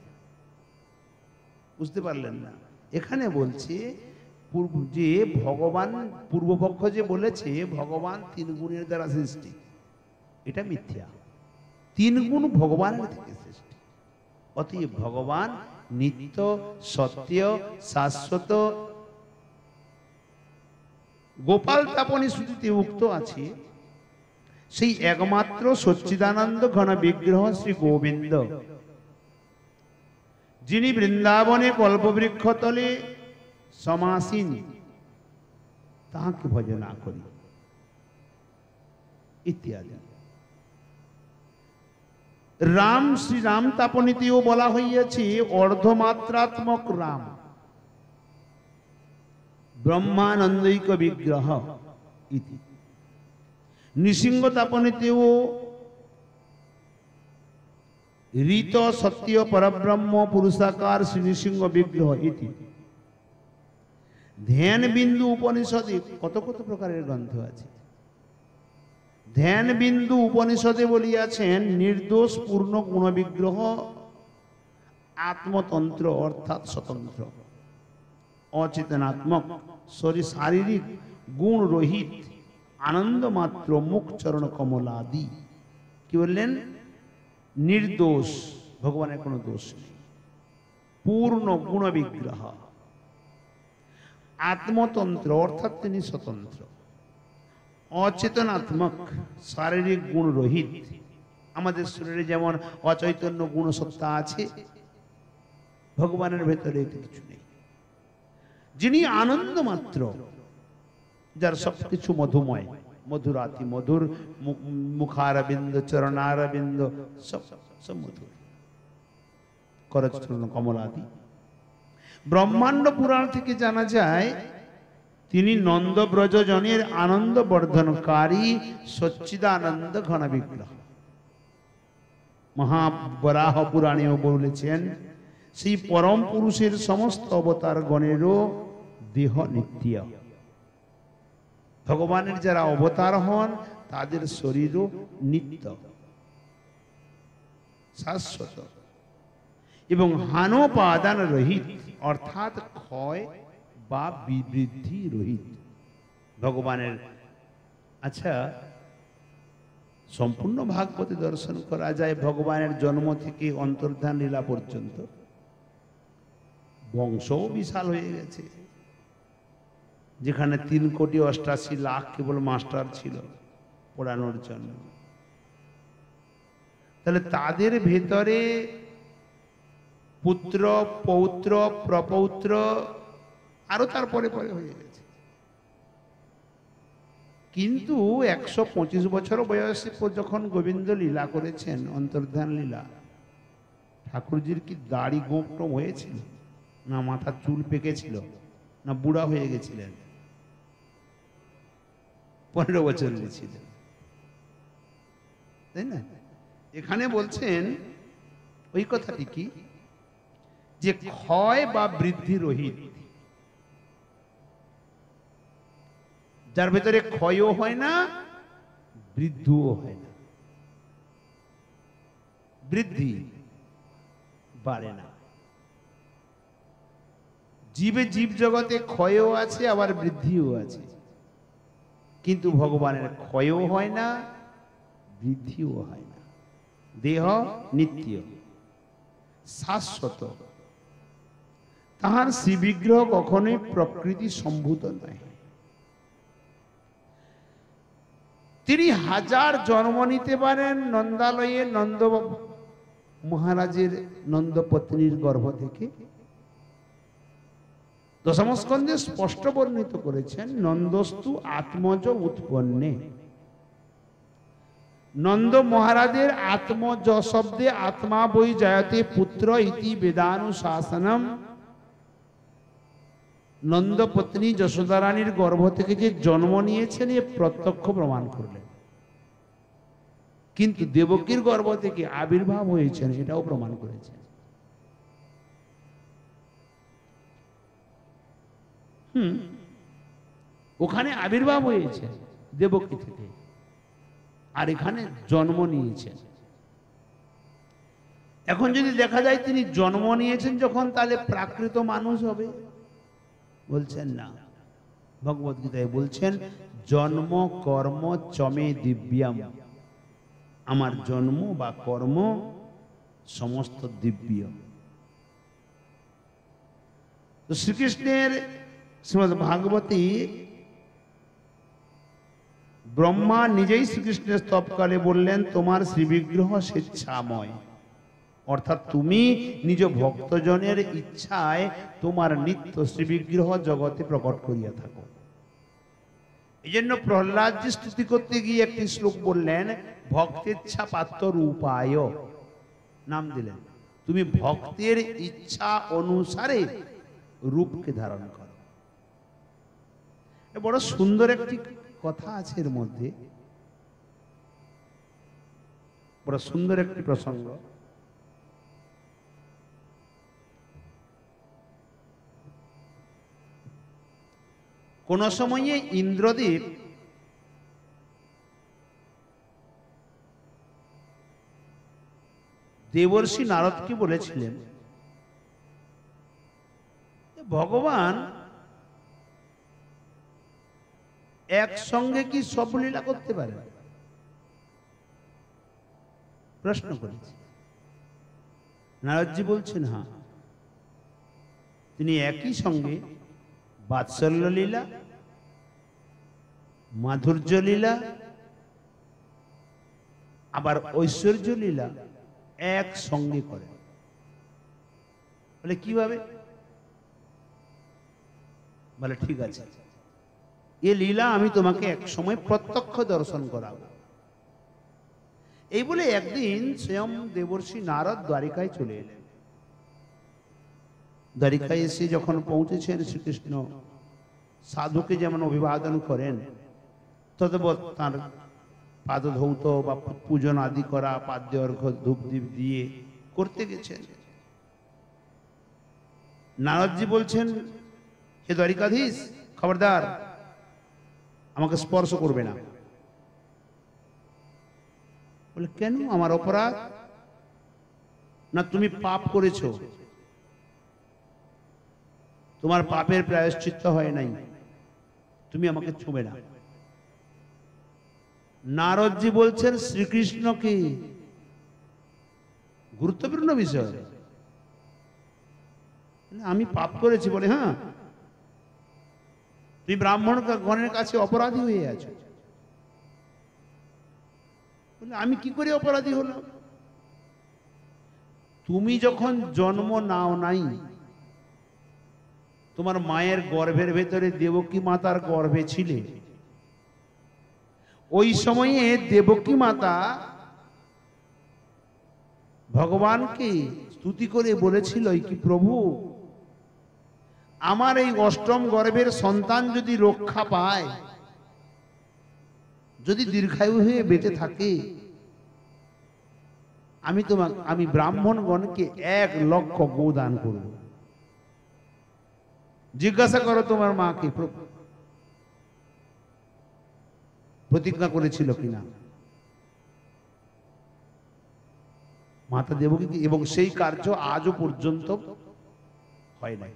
বুঝতে পারলেন না? এখানে বলছে যে ভগবান, পূর্বপক্ষ যে বলেছে ভগবান তিন গুণের দ্বারা সৃষ্টি, এটা মিথ্যা। তিন গুণ ভগবানের থেকে সৃষ্টি। অতএব ভগবান নিত্য, সত্য, শাশ্বত। গোপাল তাপনী শ্রুতিতে উক্ত আছে, সেই একমাত্র সচ্চিদানন্দ ঘন বিগ্রহ শ্রী গোবিন্দ, যিনি বৃন্দাবনে কল্পবৃক্ষ তলে সমাসীন, তাহাকে ভজনা করি ইত্যাদি। রাম, শ্রীরাম তাপনীতেও বলা হইয়াছে অর্ধমাত্রাত্মক রাম, ব্রহ্মানন্दैक বিগ্রহ ইতি। নৃসিংহ তাপনীতেও ঋত সত্য পরব্রহ্ম পুরুষাকার শ্রী নৃসিংহ বিগ্রহ ইতি। ধ্যান বিন্দু উপনিষদে কত কত প্রকারের গ্রন্থ আছে। ধ্যান বিন্দু উপনিষদে বলিয়াছেন নির্দোষ পূর্ণ গুণ বিগ্রহ আত্মতন্ত্র, অর্থাৎ স্বতন্ত্র, অচেতনাত্মক, শরীর শারীরিক গুণ রহিত, আনন্দ মাত্র, মুখ চরণ কমলাদি। কি বললেন? নির্দোষ, ভগবানের কোনো দোষ নেই, পূর্ণ গুণ বিগ্রহ, আত্মতন্ত্র অর্থাৎ তিনি স্বতন্ত্র, অচেতনাত্মক, শারীরিক গুণ রহিত। আমাদের শরীরে যেমন অচৈতন্য গুণ সত্তা আছে, ভগবানের ভেতরে এতে কিছু নেই। যিনি আনন্দ মাত্র, যার সবকিছু মধুময়, মধুরাতি মধুর, মুখারবিন্দ চরণারবিন্দ সব সব মধুর, করচরণ কমলাদি। ব্রহ্মাণ্ড পুরাণ থেকে জানা যায় তিনি নন্দ ব্রজজনের আনন্দ বর্ধনকারী সচ্চিদানন্দ ঘন বিগ্রহ। মহাবরাহ পুরাণেও বলেছেন সেই পরম পুরুষের সমস্ত অবতার গণেরও দেহ নিত্য। ভগবানের যারা অবতার হন তাদের শরীরও নিত্য, শাশ্বত এবং হানোপাদান রহিত, অর্থাৎ ক্ষয় বা বিবৃদ্ধি রহিত ভগবানের। আচ্ছা, সম্পূর্ণ ভাগবতে দর্শন করা যায় ভগবানের জন্ম থেকে অন্তর্ধান লীলা পর্যন্ত। বংশও বিশাল হয়ে গেছে, যেখানে 3,88,00,000 কেবল মাস্টার ছিল পড়ানোর জন্য। তাহলে তাদের ভেতরে পুত্র, পৌত্র, প্রপৌত্র আরো তারপরে পরে হয়ে গেছে। কিন্তু 125 বছর বয়সে যখন গোবিন্দ লীলা করেছেন, অন্তর্ধান লীলা, ঠাকুরজির কি দাড়ি গোঁপটম হয়েছিল, না মাথার চুল পেকেছিল, না বুড়া হয়ে গেছিলেন? 15 বছর ছিলেন, তাই না? এখানে বলছেন ওই কথাটি কি, যে ক্ষয় বা বৃদ্ধি রহিত, যার ভেতরে ক্ষয়ও হয় না, বৃদ্ধিও হয় না, বৃদ্ধি বাড়ে না। জীব জগতে ক্ষয়ও আছে আবার বৃদ্ধিও আছে, কিন্তু ভগবানের ক্ষয়ও হয় না, বৃদ্ধিও হয় না। দেহ নিত্য, শাশ্বত। তাহার শ্রীবিগ্রহ কখনোই প্রকৃতি সম্ভূত নয়। তিনি 1000 জন্ম নিতে পারেন নন্দালয়ে, নন্দ মহারাজের নন্দপত্নীর গর্ভ থেকে। দশম স্কন্ধে স্পষ্ট বর্ণিত করেছেন, নন্দস্তু আত্মজ উৎপন্নে। নন্দ মহারাজের আত্মজ শব্দে আত্মা বৈ জায়তে পুত্র ইতি বেদানুশাসনম। নন্দপত্নী যশোদা রানীর গর্ভ থেকে যে জন্ম নিয়েছেন এ প্রত্যক্ষ প্রমাণ করলেন, কিন্তু দেবকীর গর্ভ থেকে আবির্ভাব হয়েছেন এটাও প্রমাণ করেছেন। ওখানে আবির্ভাব হয়েছে দেবকী থেকে, আর এখানে জন্ম নিয়েছেন। এখন যদি দেখা যায় তিনি জন্ম নিয়েছেন যখন, তাহলে প্রাকৃত মানুষ হবে? বলছেন না। ভগবত গীতায় বলছেন, জন্ম কর্ম চমে দিব্যাম। আমার জন্ম বা কর্ম সমস্ত দিব্য। তো শ্রীকৃষ্ণের শ্রীমদ্ ভাগবতী ব্রহ্মা নিজেই শ্রীকৃষ্ণের স্তবকালে বললেন, তোমার শ্রীবিগ্রহ স্বেচ্ছাময়, অর্থাৎ তুমি নিজ ভক্তজনের ইচ্ছায় তোমার নিত্য শ্রীবিগ্রহ জগতে প্রকট করিয়া থাকো। এই জন্য প্রহ্লাদজি স্তুতি করতে গিয়ে একটি শ্লোক বললেন, ভক্তেচ্ছা পাত্র রূপায়, নাম দিলেন, তুমি ভক্তের ইচ্ছা অনুসারে রূপকে ধারণ করো। বড় সুন্দর একটি কথা আছে এর মধ্যে, বড় সুন্দর একটি প্রসঙ্গ। কোন সময়ে ইন্দ্রদেব দেবর্ষি নারদকে বলেছিলেন, ভগবান একসঙ্গে কি সব লীলা করতে পারে? প্রশ্ন করেছি। নারদজি বলছেন, হ্যাঁ, তিনি একই সঙ্গে বাৎসল্য লীলা, মাধুর্য লীলা, আবার ঐশ্বর্য লীলা একসঙ্গে করেন। বলে কিভাবে? বলে ঠিক আছে, এ লীলা আমি তোমাকে এক সময় প্রত্যক্ষ দর্শন করাবো। এই বলে একদিন স্বয়ং দেবর্ষি নারদ দ্বারিকায় চলে এলেন। দ্বারিকায় এসে যখন পৌঁছেছেন, শ্রীকৃষ্ণ সাধুকে যেমন অভিবাদন করেন তদ্বৎ তার পাদধৌত বা পূজন আদি করা, পাদ্য অর্ঘ্য ধূপদীপ দিয়ে করতে গেছেন। নারদজি বলছেন, হে দ্বারিকাধীশ, খবরদার, আমাকে স্পর্শ করবে না। বলে কেন? আমার অপরাধ? না, তুমি পাপ করেছো, তোমার পাপের প্রায়শ্চিত্ত হয় নাই, তুমি আমাকে ছুঁবে না। নারদজি বলছেন শ্রীকৃষ্ণকে, গুরুত্বপূর্ণ বিষয়, আমি পাপ করেছি বলে? হ্যাঁ, তুমি ব্রাহ্মণ গণের কাছে অপরাধী হয়ে আছো। বলে আমি কি করে অপরাধী হলাম? তুমি যখন জন্ম নাও নাই, তোমার মায়ের গর্ভের ভেতরে দেবকী মাতার গর্ভে ছিলে, ওই সময়ে দেবকী মাতা ভগবানকে স্তুতি করে বলেছিল কি, প্রভু, আমার এই অষ্টম গর্ভের সন্তান যদি রক্ষা পায়, যদি দীর্ঘায়ু হয়ে বেঁচে থাকে, আমি ব্রাহ্মণগণকে 1 লক্ষ গোদান করব। জিজ্ঞাসা করো তোমার মাকে প্রতিজ্ঞা করেছিল কিনা। মাতা দেবকী, এবং সেই কার্য আজও পর্যন্ত হয় নাই।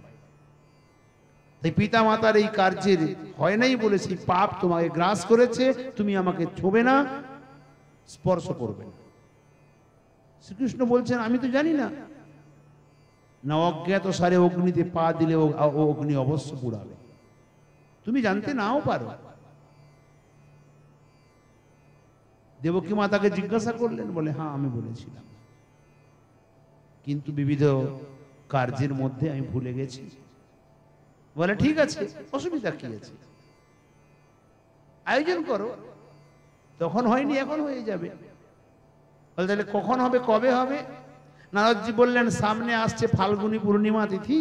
তাই পিতা মাতার এই কার্যের হয় নাই বলে সেই পাপ তোমাকে গ্রাস করেছে, তুমি আমাকে ছোঁবে না, স্পর্শ করবে না। শ্রীকৃষ্ণ বলছেন, আমি তো জানি না। না, অজ্ঞাত সারে অগ্নিতে পা দিলে অগ্নি অবশ্য পুড়াবে, তুমি জানতে নাও পারো। দেবকী মাতাকে জিজ্ঞাসা করলেন, বলে হ্যাঁ আমি বলেছিলাম, কিন্তু বিবিধ কার্যের মধ্যে আমি ভুলে গেছি। বলে ঠিক আছে, অসুবিধা কি আছে, আয়োজন করো। তখন হয়নি, এখন হয়ে যাবে। বলে তাহলে কখন হবে, কবে হবে? নারদজি বললেন, সামনে আসছে ফাল্গুনী পূর্ণিমা তিথি,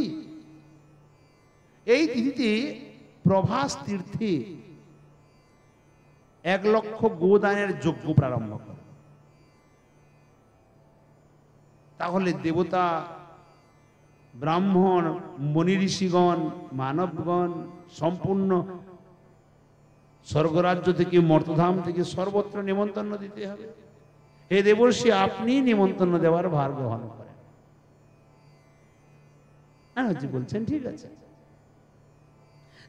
এই তিথিতে প্রভাস তীর্থে 1 লক্ষ গোদানের যজ্ঞ প্রারম্ভ করে। তাহলে দেবতা, ব্রাহ্মণ, মুনি ঋষিগণ, মানবগণ সম্পূর্ণ স্বর্গরাজ্য থেকে, মর্তধাম থেকে সর্বত্র নিমন্ত্রণ দিতে হবে। হে দেবর্ষি, আপনি নিমন্ত্রণ দেওয়ার ভার গ্রহণ করেন। বলছেন ঠিক আছে।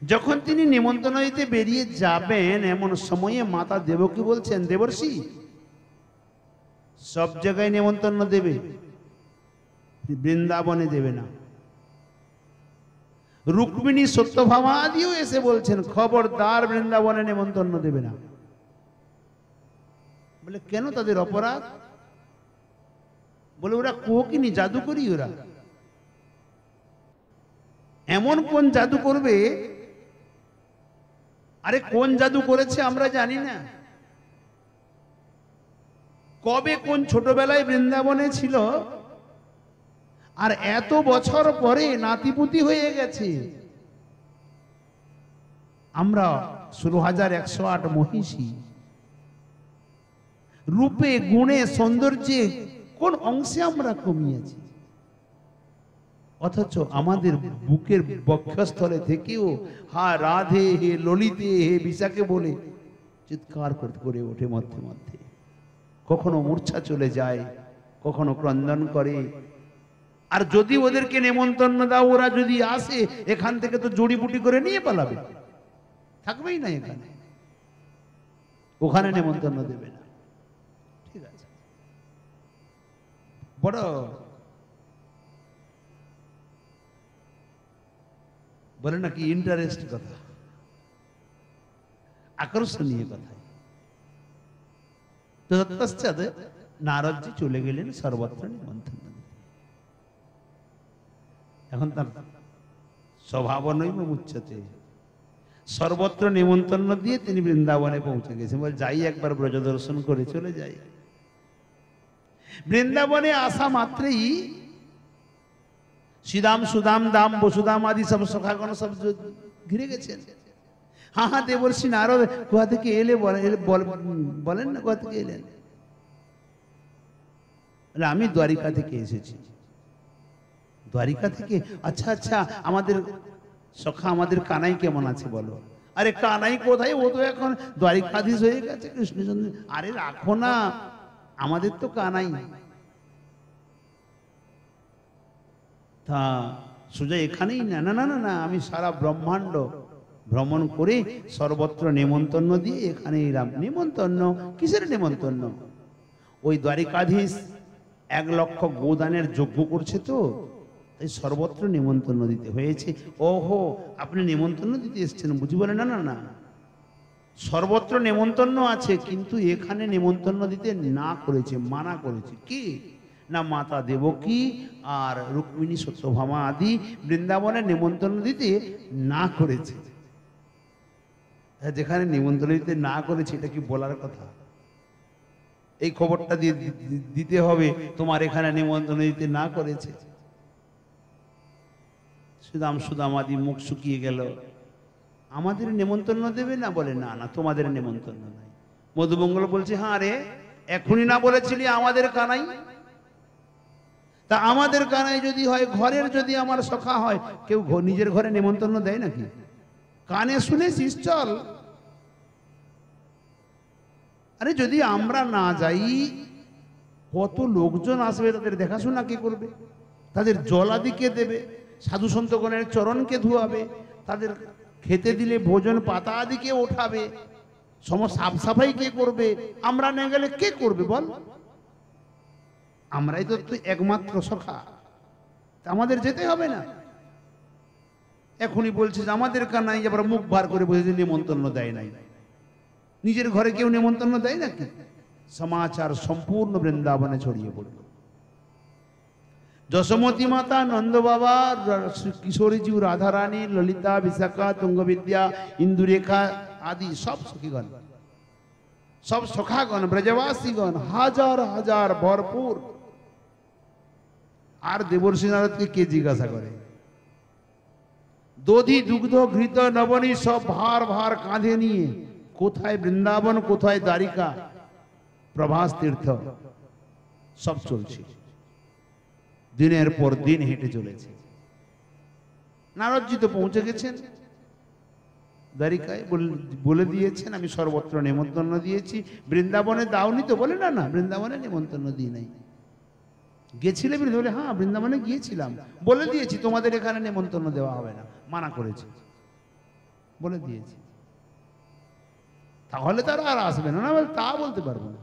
যখন তিনি নিমন্ত্রণ দিতে বেরিয়ে যাবেন, এমন সময়ে মাতা দেবকী বলছেন, দেবর্ষি, সব জায়গায় নিমন্ত্রণ দেবে, বৃন্দাবনে দেবে না। রুক্মিণী, সত্যভামাদিও এসে বলছেন, খবরদার, বৃন্দাবনে নিমন্ত্রণ দেবে না। বলে কেন, তাদের অপরাধ? বলে ওরা কোকিনী, জাদুকরি, ওরা এমন কোন জাদু করবে। আরে কোন জাদু করেছে আমরা জানি না। কবে কোন ছোটবেলায় বৃন্দাবনে ছিল, আর এত বছর পরে নাতিপুতি হয়ে গেছে। আমরা 16,108 মহিষী, রূপে, গুণে, সৌন্দর্যে কোন অংশে আমরা কমিয়েছি? অথচ আমাদের বুকের বক্ষস্থলে থেকেও হা রাধে, হে ললিতে, হে বিশাকে বলে চিৎকার করে ওঠে মধ্যে মধ্যে। কখনো মূর্ছা চলে যায়, কখনো ক্রন্দন করে। আর যদি ওদেরকে নেমন্তন্ন দাও, ওরা যদি আসে এখান থেকে তো জড়িবুটি করে নিয়ে পালাবে, থাকবেই না এখানে, ওখানে নেমন্তন্ন দেবে না। ঠিক আছে, বড় বলে নাকি ইন্টারেস্ট কথা, আকর্ষণীয় কথা। তৎপশ্চাৎ নারদজি চলে গেলেন সর্বত্র নিমন্ত্রণ দিতে। এখন তার স্বভাব নৈব মুচ্যতে, সর্বত্র নিমন্ত্রণ দিয়ে তিনি বৃন্দাবনে পৌঁছে গেছেন। বলে যাই একবার ব্রজ দর্শন করে চলে যাই। বৃন্দাবনে আসা মাত্রই শ্রীদাম, সুদাম, দাম, বসুদাম আদি সব সখাগণ সব ঘিরে গেছেন। হ্যাঁ হ্যাঁ, দেবর্ষি নারদ কোথা থেকে এলে বলেন না, কোথা থেকে এলেন? আমি দ্বারিকা থেকে এসেছি। দ্বারিকা থেকে? আচ্ছা আচ্ছা, আমাদের সখা, আমাদের কানাই কেমন আছে বলো? আরে কানাই কোথায়, ও তো এখন দ্বারিকাধীশ হয়ে গেছে কৃষ্ণচন্দ্র। আরে রাখো না, আমাদের তো কানাই। তা সোজা এখানেই না? না না না না, আমি সারা ব্রহ্মাণ্ড ভ্রমণ করে সর্বত্র নেমন্তন্ন দিয়ে এখানে এলাম। নেমন্তন্ন? কিসের নেমন্তন্ন? ওই দ্বারিকাধীশ 1 লক্ষ গোদানের যজ্ঞ করছে, তো তাই সর্বত্র নেমন্তন্ন দিতে হয়েছে। ওহো, আপনি নেমন্তন্ন দিতে এসছেন বুঝি? বলে না না না, সর্বত্র নেমন্তন্ন আছে, কিন্তু এখানে নেমন্তন্ন দিতে না করেছে, মানা করেছে। কি না, মাতা দেবকী আর রুক্মিণী সত্যভামা আদি বৃন্দাবনে নেমন্তন্ন দিতে না করেছে। যেখানে নিমন্ত্রণ দিতে না করেছে, এটা কি বলার কথা? এই খবরটা দিয়ে দিতে হবে, তোমার এখানে নিমন্ত্রণ দিতে না করেছে। সুদাম, সুদামাদি মুখ শুকিয়ে গেল। আমাদের নেমন্তন্ন দেবে না? বলে না না, তোমাদের নেমন্তন্ন নাই। মধুমঙ্গল বলছে, হ্যাঁ রে, এখনই না বলেছিলি আমাদের কানাই? তা আমাদের কানাই যদি হয়, ঘরের যদি আমার সখা হয়, কেউ নিজের ঘরে নেমন্তন্ন দেয় নাকি? কানে শুনেছিস, চল। আরে যদি আমরা না যাই, কত লোকজন আসবে, তাদের দেখাশোনা কে করবে? তাদের জল আদি কে দেবে? সাধু সন্তগণের চরণকে ধুয়াবে? তাদের খেতে দিলে ভোজন পাতা আদি কে ওঠাবে? সাফ সাফাই কে করবে? আমরা না গেলে কে করবে বল? আমরাই তো একমাত্র সখা, আমাদের যেতে হবে না? এখনই বলছে যে আমাদের কানাই, আবার মুখ বার করে বসে নিমন্ত্রণ দেয় নাই। নিজের ঘরে কেউ নিমন্ত্রণ দেয় নাকি? সমাচার সম্পূর্ণ বৃন্দাবনে ছড়িয়ে পড়ল। যশোমতী মাতা, নন্দ বাবা, কিশোরীজি, রাধারানী, ললিতা, বিশাখা, তুঙ্গবিদ্যা, ইন্দুরেখা আদি সব সখীগণ, সব সখাগণ, ব্রজবাসীগণ হাজার হাজার ভরপুর। আর দেবর্ষি নারদকে কে জিজ্ঞাসা করে? দধি, দুগ্ধ, ঘৃত, নবনী সব ভার ভার কাঁধে নিয়ে কোথায় বৃন্দাবন, কোথায় দ্বারিকা, প্রভাস তীর্থ সব চলছে। দিনের পর দিন হেঁটে চলেছে। নারদজি তো পৌঁছে গেছেন দ্বারিকায়, বলে দিয়েছেন আমি সর্বত্র নেমন্তন্ন দিয়েছি। বৃন্দাবনে দাওনি তো? বলে না না, বৃন্দাবনে নেমন্তন্ন দিই নাই। গেছিলে বলে? হ্যাঁ, বৃন্দাবনে গিয়েছিলাম, বলে দিয়েছি তোমাদের এখানে নেমন্তন্ন দেওয়া হবে না, মানা করেছে, বলে দিয়েছি। তাহলে তারা আর আসবে না? তা বলতে পারবো না,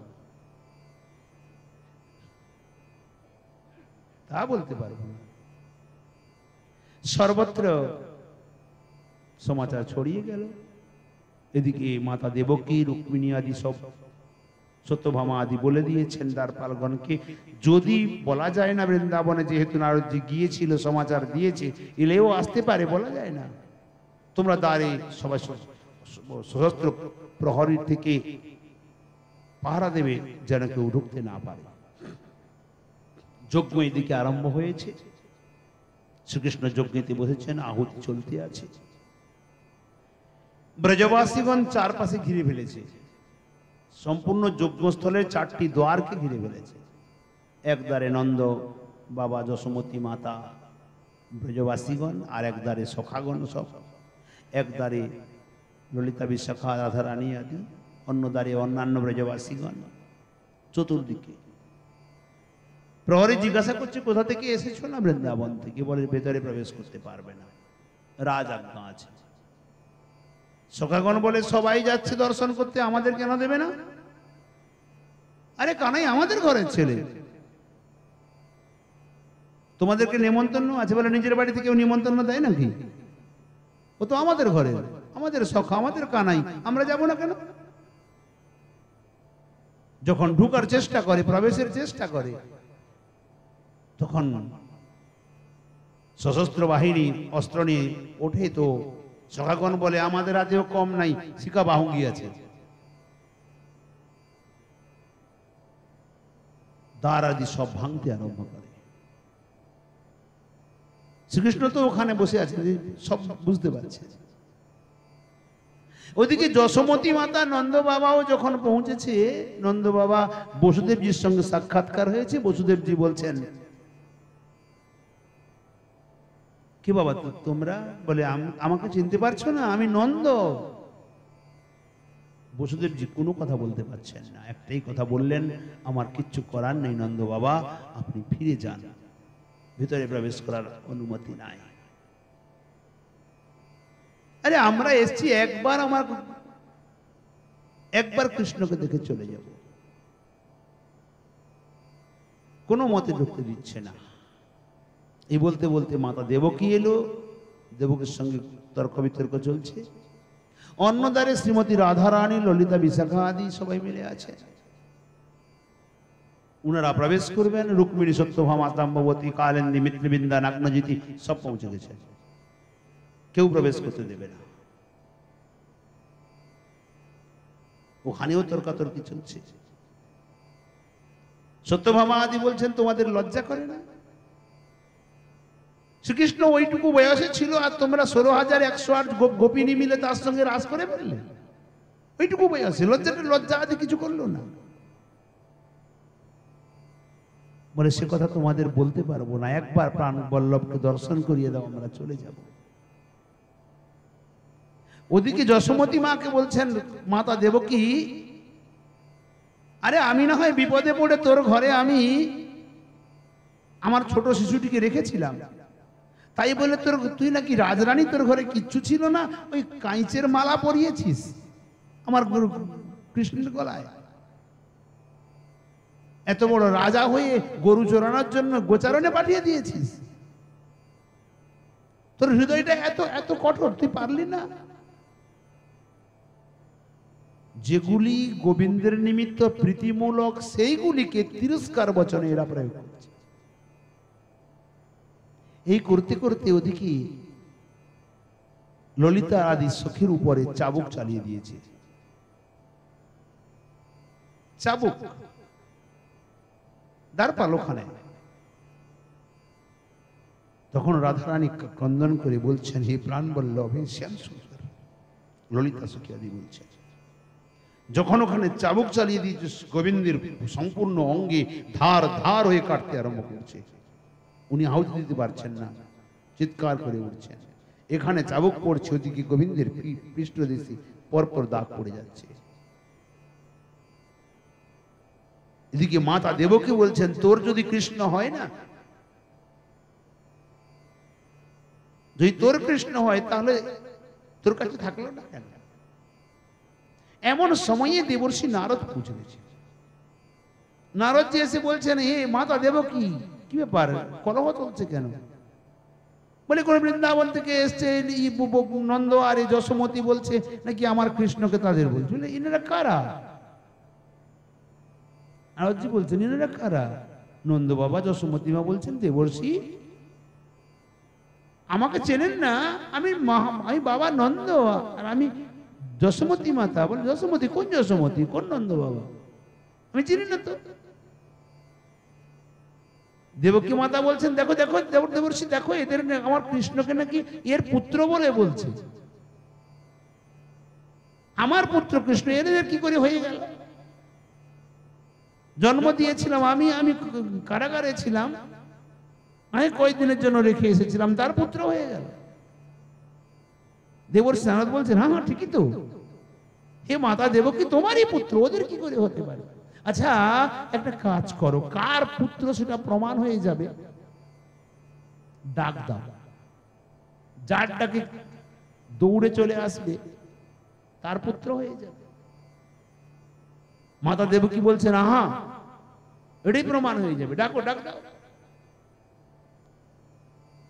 তা বলতে পারবো না। সর্বত্র সমাচার ছড়িয়ে গেল। এদিকে মাতা দেবকী, রুক্মিণী আদি সব, সত্যভামা আদি বলে দিয়েছেন দ্বারপালগণকে, যদি বলা যায় না বৃন্দাবনে, যেহেতু নারদজি গিয়েছিল, সমাচার দিয়েছে, এলেও আসতে পারে, বলা যায় না। তোমরা দ্বারে সবাই সশস্ত্র প্রহরী থেকে পাহারা দেবে, যেন কেউ ঢুকতে না পারে। যজ্ঞ এদিকে আরম্ভ হয়েছে। শ্রীকৃষ্ণ যজ্ঞেতে বসেছেন, আহুতি চলতে আছে। ব্রজবাসীগণ চারপাশে ঘিরে ফেলেছে, সম্পূর্ণ যজ্ঞস্থলের 4টি দ্বারকে ঘিরে ফেলেছে। একদারে নন্দ বাবা, যশোমতী মাতা, ব্রজবাসীগণ, আর একদারে সখাগণ সব, একদারে ললিতা, বিশাখা, রাধারানী আদি, অন্য দ্বারে অন্যান্য ব্রজবাসীগণ, চতুর্দিকে। প্রহরী জিজ্ঞাসা করছে, কোথা থেকে এসেছো? না, বৃন্দাবন থেকে। বলে ভেতরে প্রবেশ করতে পারবে না, রাজ আজ্ঞা আছে। সখাগণ বলে, সবাই যাচ্ছে দর্শন করতে, আমাদের কেন দেবে না? আরে কানাই আমাদের ঘরের ছেলে, তোমাদেরকে নেমন্তন্ন আছে। বলে নিজের বাড়ি থেকে কেউ নিমন্ত্রণ দেয় নাকি? ও তো আমাদের ঘরে, আমাদের সখা, আমাদের কানাই, আমরা যাব না কেন? যখন ঢুকার চেষ্টা করে, প্রবেশের চেষ্টা করে, তখন সশস্ত্র বাহিনী অস্ত্র নিয়ে ওঠে, তো সখাগণ বলে আমাদের হাতেও কম নাই, শিকা বাহুঙ্গি আছে। দ্বার আদি সব ভাঙতে আরম্ভ করে। শ্রীকৃষ্ণ তো ওখানে বসে আছে, সব বুঝতে পারছে। ওদিকে যশোমতী মাতা নন্দ বাবাও যখন পৌঁছেছে, নন্দ বাবা বসুদেবজির সঙ্গে সাক্ষাৎকার হয়েছে। বসুদেবজি বলছেন, কি বাবা তোমরা? বলে আমাকে চিনতে পারছো না, আমি নন্দ। বসুদেবজি কোনো কথা বলতে পারছেন না, একটাই কথা বললেন, আমার কিচ্ছু করার নেই নন্দ বাবা, আপনি ফিরে যান, ভিতরে প্রবেশ করার অনুমতি নাই। আরে আমরা এসছি একবার কৃষ্ণকে দেখে চলে যাব, কোনো মতে ঢুকতে দিচ্ছে না। এই বলতে বলতে মাতা দেবকী এলো, দেবকীর সঙ্গে তর্ক বিতর্ক চলছে। অন্নদ্বারে শ্রীমতী রাধারানী, ললিতা, বিশাখা আদি সবাই মিলে আছে। উনারা প্রবেশ করবেন। রুক্মিণী, সত্যভামা, তাম্ববতী, কালেন্দী, মিত্রবৃন্দা, নাগ্নজিতি সব পৌঁছে গেছে, কেউ প্রবেশ করতে দেবে না। ওখানেও তর্কাতর্কি চলছে। সত্যভামা আদি বলছেন, তোমাদের লজ্জা করে না? শ্রীকৃষ্ণ ওইটুকু বয়সে ছিল, আর তোমরা 16,108 গোপিনী মিলে তার সঙ্গে রাস করে ফেললে। ওইটুকু বয়সে লজ্জা আদি কিছু করলো না। বলে সে কথা তোমাদের বলতে পারবো না, একবার প্রাণ বল্লভকে দর্শন করিয়ে দাও, আমরা চলে যাব। ওদিকে যশোমতী মাকে বলছেন, মাতা দেবকী, আরে আমি না হয় বিপদে পড়ে তোর ঘরে আমি আমার ছোট শিশুটিকে রেখেছিলাম, তাই বলে তুই নাকি রাজরানী, তোর ঘরে কিচ্ছু ছিল না, ওই কাঁচের মালা পরিয়েছিস আমার কৃষ্ণের গলায়। এত বড় রাজা হয়ে গরু চড়ানোর জন্য গোচারণে পাঠিয়ে দিয়েছিস। তোর হৃদয়টা এত এত কঠোর, তুই পারলি না? যেগুলি গোবিন্দের নিমিত্ত প্রীতিমূলক, সেইগুলিকে তিরস্কার বচনে এরা প্রয়োগ করছে। এই করতে করতে ওদিকে ললিতা আদি সখীর উপরে চাবুক চালিয়ে দিয়েছে। চাবুক দ্বারপাল ওখানে। তখন রাধারানী ক্রন্দন করে বলছেন, হে প্রাণ বল্লভ, হে শ্যাম সুন্দর। ললিতা সখী আদি বলছেন, যখন ওখানে চাবুক চালিয়ে দিয়েছে, গোবিন্দের সম্পূর্ণ অঙ্গে ধার ধার হয়ে কাটতে আরম্ভ করছে। উনি আহুতি দিতে পারছেন না, চিৎকার করে উঠছেন। এখানে চাবুক পড়ছে, ওদিকে গোবিন্দের পৃষ্ঠদেশে পরপর দাগ পড়ে যাচ্ছে। এদিকে মাতা দেবকী বলছেন, তোর যদি কৃষ্ণ হয় না, যদি তোর কৃষ্ণ হয় তাহলে তোর কাছে থাকলো না কেন? এমন সময়ে দেবর্ষি নারদ পৌঁছে গেছে। নারদ যে এসে বলছেন, হে মাতা দেবকী, কি ব্যাপার, কলহ চলছে কেন? বলে কোন বৃন্দাবন থেকে এসছে নন্দ আর যশোমতী বলছে নাকি আমার কৃষ্ণকে তাদের বলছে। এনারা কারা? নারদজি বলছেন, এনারা কারা? নন্দ বাবা, যশোমতী মা বলছেন, দেবর্ষি আমাকে চেনেন না, আমি বাবা নন্দ, আর আমি যশোমতী মাতা। বলে যশোমতী? কোন যশোমতী, কোন নন্দ বাবা? আমি চিনি না তো। দেবকী মাতা বলছেন, দেখো দেখো দেবর্ষি, দেখো এদের আমার কৃষ্ণকে নাকি এর পুত্র বলে বলছে। আমার পুত্র কৃষ্ণ, এদের কি করে হয়ে গেল? জন্ম দিয়েছিলাম আমি, আমি কারাগারে ছিলাম, আমি কয়েকদিনের জন্য রেখে এসেছিলাম, তার পুত্র হয়ে গেল। দেবর্ষি নারদ বলছেন, হ্যাঁ হ্যাঁ ঠিকই তো, হে মাতা দেবকী, তোমারই পুত্র, ওদের কি করে হতে পারে? আচ্ছা একটা কাজ করো, কার পুত্র সেটা প্রমাণ হয়ে যাবে, ডাক দাও, যার ডাকে দৌড়ে চলে আসবে তার পুত্র হয়ে যাবে। মাতা দেবকী বলছেন, আহা এটাই প্রমাণ হয়ে যাবে, ডাকো, ডাক দাও।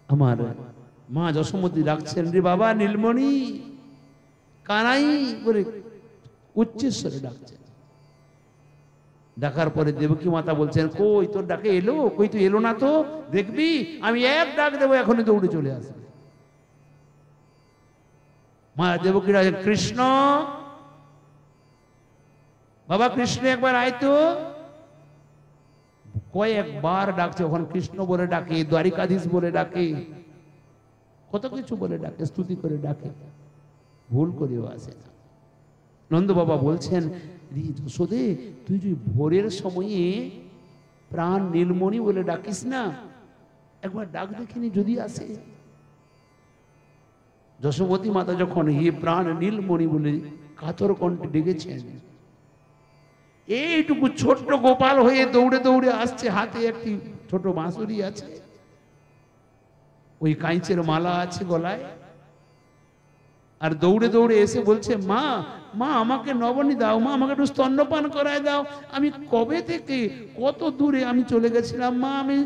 আমার মা যশোমতী ডাকছেন, রে বাবা নীলমণি, কানাই বলে উচ্চস্বরে ডাকছেন। ডাকার পরে দেবকী মাতা বলছেন, কই তোর ডাকে এলো? কই তো এলো না তো, দেখবি আমি এক ডাক দেবো, এখনই দৌড়ে চলে আসবে। মা দেবকী রাজা, কৃষ্ণ, বাবা কৃষ্ণ একবার আয় তো। কয়েকবার ডাকছে, ওখানে কৃষ্ণ বলে ডাকে, দ্বারিকাধীশ বলে ডাকে, কত কিছু বলে ডাকে, স্তুতি করে ডাকে, ভুল করেও আসে না। নন্দ বাবা বলছেন, যশোদে তুই যে ভোরের সময়ে প্রাণ নীলমণি বলে ডাকিস না, একবার ডাক দেখিনি যদি আসে। যশোমতী মাতা যখন হে প্রাণ নীলমণি বলে কাতর কণ্ঠে ডেকেছেন, এইটুকু ছোট্ট গোপাল হয়ে দৌড়ে দৌড়ে আসছে, হাতে একটি ছোট বাঁশুরি আছে, ওই কাঁচের মালা আছে গলায়, আর দৌড়ে দৌড়ে এসে বলছে, মা মা আমাকে নবনী দাও, মা আমাকে একটু স্তন্যপান করায় দাও, আমি কবে থেকে কত দূরে আমি চলে গেছিলাম, মা আমি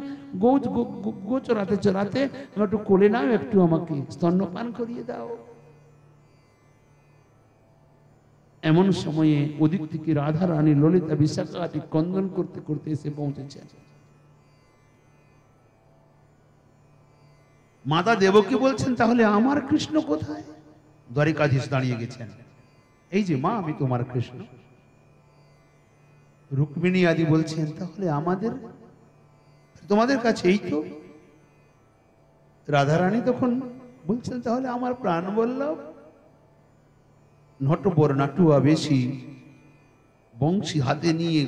গো চড়াতে চড়াতে আমার একটু কোলে নাও, একটু আমাকে স্তন্যপান করিয়ে দাও। এমন সময়ে ওদিক থেকে রাধা রানী ললিতা বিশাখা আদি কন্দন করতে করতে এসে পৌঁছেছেন। মাতা দেবকী বলছেন, তাহলে আমার কৃষ্ণ কোথায়? দ্বারিকাধীশ দাঁড়িয়ে গেছেন, এই যে মা আমি তোমার কৃষ্ণ। রুক্মিণী আদি বলছেন, তাহলে আমাদের তোমাদের কাছে এই তো। রাধারানী তখন বলছেন, তাহলে আমার প্রাণ বল্লভ, নটবর নাটুয়া বেশি, বংশী হাতে নিয়ে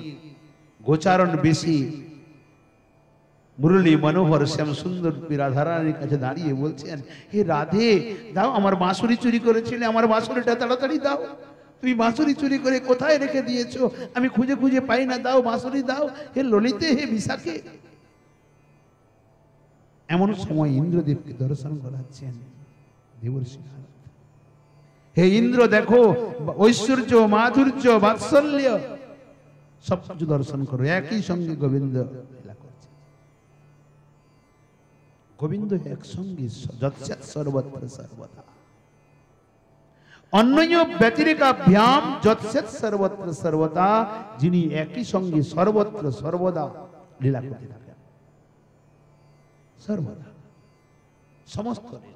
গোচারণ বেশি, মুরলী মনোহর শ্যাম সুন্দর রাধারানীর কাছে দাঁড়িয়ে বলছেন, হে রাধে দাও, আমার বাঁশুরি চুরি করেছিলে, আমার বাঁশুরিটা তাড়াতাড়ি দাও, তুমি বাঁশুরি চুরি করে কোথায় রেখে দিয়েছো, আমি খুঁজে খুঁজে পাই না, দাও বাঁশুরি দাও, হে ললিতে হে বিশাখে। এমন সময় ইন্দ্রদেবকে দর্শন করাচ্ছেন দেবর্ষি নারদ। হে ইন্দ্র দেখো, ঐশ্বর্য মাধুর্য বাৎসল্য সবকিছু দর্শন করো, একই সঙ্গে গোবিন্দ লীলা করছে। গোবিন্দ একসঙ্গে যৎসৎ সর্বত্র সর্বদা, অন্যয় ব্যতিরেকাভ্যাম যৎসৎ সর্বত্র সর্বদা, যিনি একই সঙ্গে সর্বত্র সর্বদা লীলা করতে থাকেন, সর্বদা সমস্ত লীলা।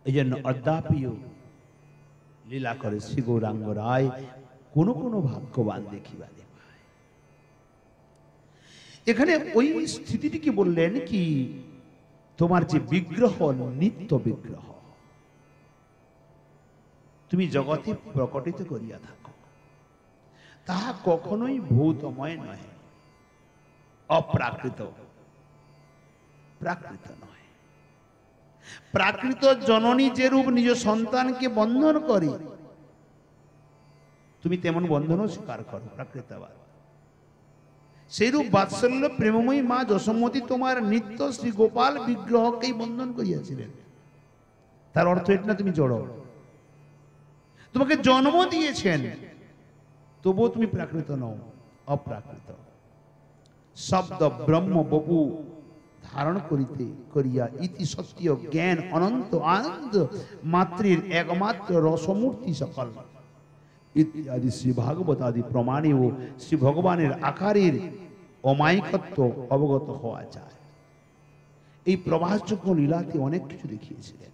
এই জন্য অদ্যাপিও লীলা করে শ্রী গৌরাঙ্গ রায়, কোন কোন ভাগ্যবান দেখিবারে পায়। এখানে ওই স্থিতিটিকে বললেন কি, তোমার যে বিগ্রহ নিত্য বিগ্রহ, তুমি জগতে প্রকটিত করিয়া থাকো, তাহা কখনোই ভূতময় নয়, অপ্রাকৃত, প্রাকৃত নয়। প্রাকৃত জননী যে রূপ নিজ সন্তানকে বন্ধন করে, তুমি তেমন বন্ধনও স্বীকার করো, প্রাকৃতবাদ। সেই রূপ বাৎসল্য প্রেমময়ী মা যশোমতী তোমার নিত্য শ্রী গোপাল বিগ্রহকেই বন্ধন করিয়াছিলেন। তার অর্থ এটা না তুমি জড়, তোমাকে জন্ম দিয়েছেন, তবুও তুমি প্রাকৃত নও, অপ্রাকৃত। শব্দ ব্রহ্ম বপু ধারণ করিতে করিয়া ইতি সত্য জ্ঞান অনন্ত আনন্দ মাতৃর একমাত্র রসমূর্তি সকল ইত্যাদি শ্রী ভাগবত আদি প্রমাণেও শ্রী ভগবানের আকারের অমায়িকত্ব অবগত হওয়া যায়। এই প্রভাসযোগ্য লীলাতে অনেক কিছু দেখিয়েছিলেন।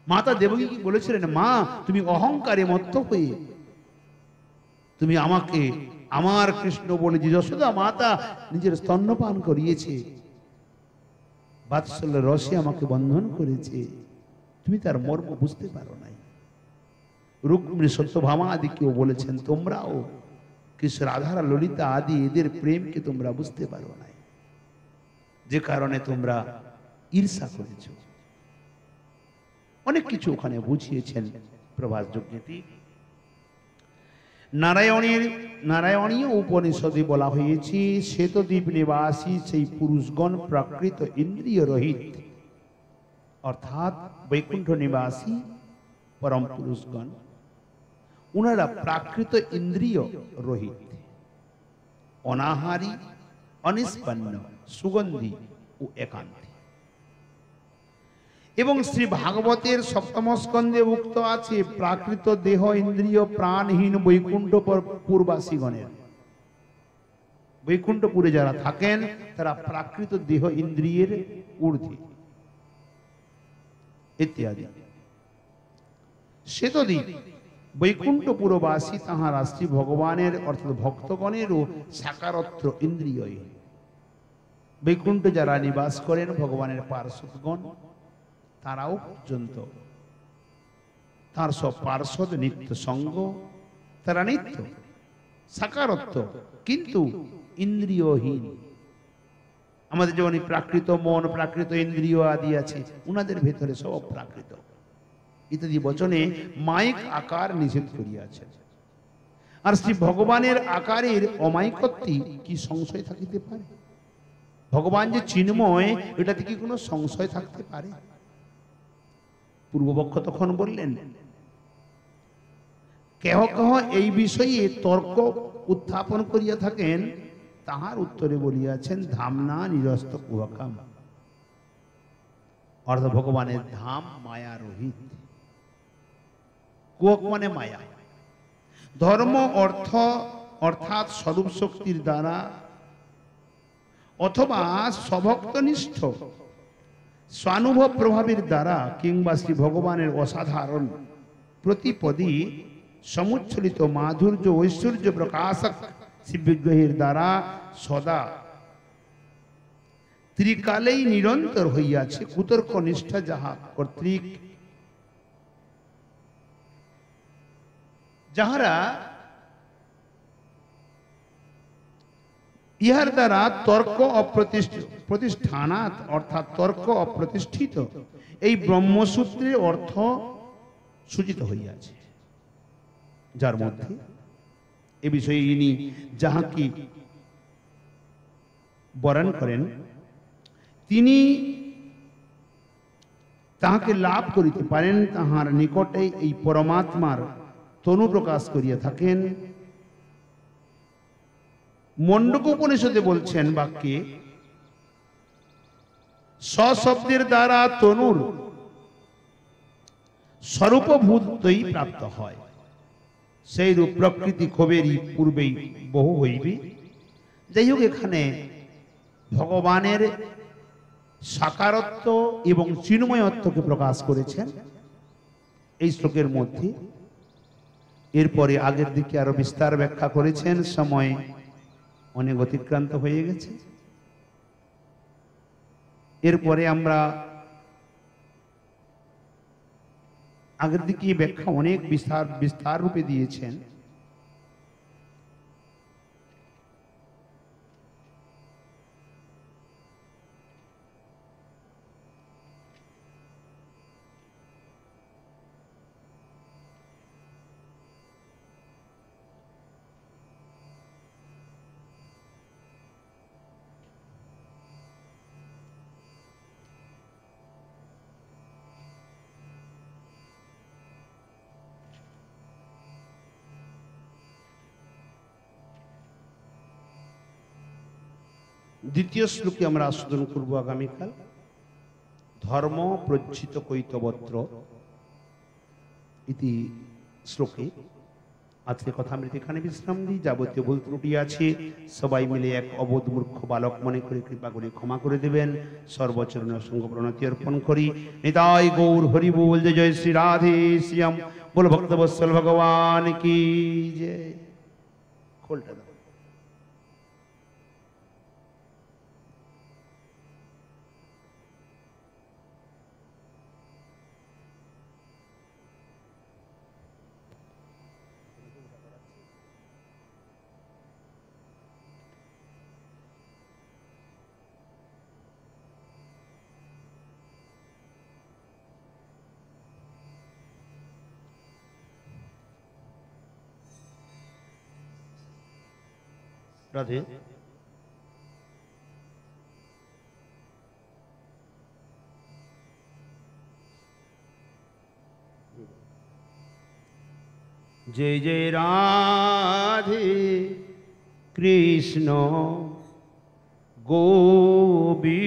মাতা দেবকী কি বলেছিলেন, মা তুমি অহংকারে মত্ত হয়ে তুমি আমাকে আমার কৃষ্ণ বলে, যে যশোদা মাতা নিজের স্তন্যপান করিয়েছে, বাৎসল্য রসে আমাকে বন্ধন করেছে, তুমি তার মর্ম বুঝতে পারো নাই। রুক্মিণী সত্যভামা আদি কেউ বলেছেন, তোমরাও কৃষ্ণ রাধারা ললিতা আদি এদের প্রেমকে তোমরা বুঝতে পারো নাই, যে কারণে তোমরা ঈর্ষা করেছ। অনেক কিছু ওখানে বুঝিয়েছেন প্রভাস যজ্ঞেতি। নারায়ণীয় উপনিষদে বলা হয়েছে, শ্বেতদ্বীপ নিবাসী সেই পুরুষগণ প্রাকৃত ইন্দ্রিয় রহিত, অর্থাৎ বৈকুণ্ঠ নিবাসী পরম পুরুষগণ, উনারা প্রাকৃত ইন্দ্রিয় রহিত, অনাহারী, অনিষ্পন্ন, সুগন্ধি ও একান্তী। এবং শ্রী ভাগবতের সপ্তম স্কন্ধে উক্ত আছে প্রাকৃত দেহ ইন্দ্রিয় প্রাণহীন বৈকুণ্ঠপুরবাসীগণের, বৈকুণ্ঠপুরে যারা থাকেন তারা প্রাকৃত দেহ ইন্দ্রিয়ের ঊর্ধ্বে ইত্যাদি। সেতদি বৈকুণ্ঠপুরবাসী তাহারা শ্রী ভগবানের অর্থাৎ ভক্তগণেরও সাকারত্র ইন্দ্রিয়হীন। বৈকুণ্ঠ যারা নিবাস করেন ভগবানের পার্শ্বদগণ, তারাও পর্যন্ত তার সব পার্শ্বদ নিত্য সঙ্গ, তারা নিত্য সাকারত্ব কিন্তু ইন্দ্রিয়হীন। আমাদের যেমন প্রাকৃত মন, প্রাকৃত ইন্দ্রিয় আদি আছে, উনাদের ভেতরে সব প্রাকৃত ইত্যাদি বচনে মাইক আকার নিষেধ করিয়াছেন। আর শ্রী ভগবানের আকারের অমাইকত্বই কি সংশয় থাকিতে পারে? ভগবান যে চিন্ময়, এটাতে কি কোনো সংশয় থাকতে পারে? পূর্বপক্ষ তখন বললেন, কেহ কেহ এই বিষয়ে তর্ক উত্থাপন করিয়া থাকেন, তাহার উত্তরে বলিয়াছেন ধামনা নিরস্ত কুহকাম, অর্থাৎ ভগবানের ধাম মায়া রহিত। কুহক মানে মায়া। ধর্ম অর্থ অর্থাৎ স্বরূপ শক্তির দ্বারা অথবা স্বভক্তনিষ্ঠ স্বানুভব প্রভাবের দ্বারা কিংবা শ্রী ভগবানের অসাধারণ প্রতিপদী সমুচ্ছলিত মাধুর্য ঐশ্বর্য প্রকাশক শ্রী বিগ্রহের দ্বারা সদা ত্রিকালেই নিরন্তর হইয়াছে কুতর্ক নিষ্ঠা যাহা কর্তৃক, যাহারা ইহার দ্বারা তর্ক প্রতিষ্ঠানাৎ অর্থাৎ তর্ক অপ্রতিষ্ঠিত এই ব্রহ্মসূত্রের অর্থ সূচিত হইয়াছে, যার মধ্যে এ বিষয়ে ইনি যাহাকে বরণ করেন তিনি তাহাকে লাভ করিতে পারেন, তাহার নিকটে এই পরমাত্মার তনু প্রকাশ করিয়া থাকেন। মণ্ডক উপনিষদে বলছেন বাক্যে স্বশব্দের দ্বারা তনুর স্বরূপভূতই প্রাপ্ত হয়, সেই রূপ প্রকৃতি ক্ষোভেরই পূর্বেই বহু হইবে। যাই হোক, এখানে ভগবানের সাকারত্ব এবং চিন্ময়ত্বকে প্রকাশ করেছেন এই শ্লোকের মধ্যে। এরপরে আগের দিকে আরো বিস্তার ব্যাখ্যা করেছেন, সময় অনেক অতিক্রান্ত হয়ে গেছে। এরপরে আমরা আগের দিকে ব্যাখ্যা অনেক বিস্তার রূপে দিয়েছেন। দ্বিতীয় শ্লোকে আমরা আস্বাদন করব আগামীকাল। ধর্ম প্রজ্জিত কৈতবত্র ইতি শ্লোকে আজকে কথা আমরা এখানে বিশ্রাম দিই। যাবতীয় ভুল ত্রুটি আছে সবাই মিলে এক অবোধ মূর্খ বালক মনে করে কৃপা করে ক্ষমা করে দেবেন। সর্বচরণে অসংখ্য প্রণতি অর্পণ করি। নিতাই গৌর হরি বল, জয় জয় শ্রী রাধে শ্যাম, বল ভক্তবৎসল ভগবান কি জয়। খোলটা দাও। রাধে। जय जय राधे कृष्ण गोविंद,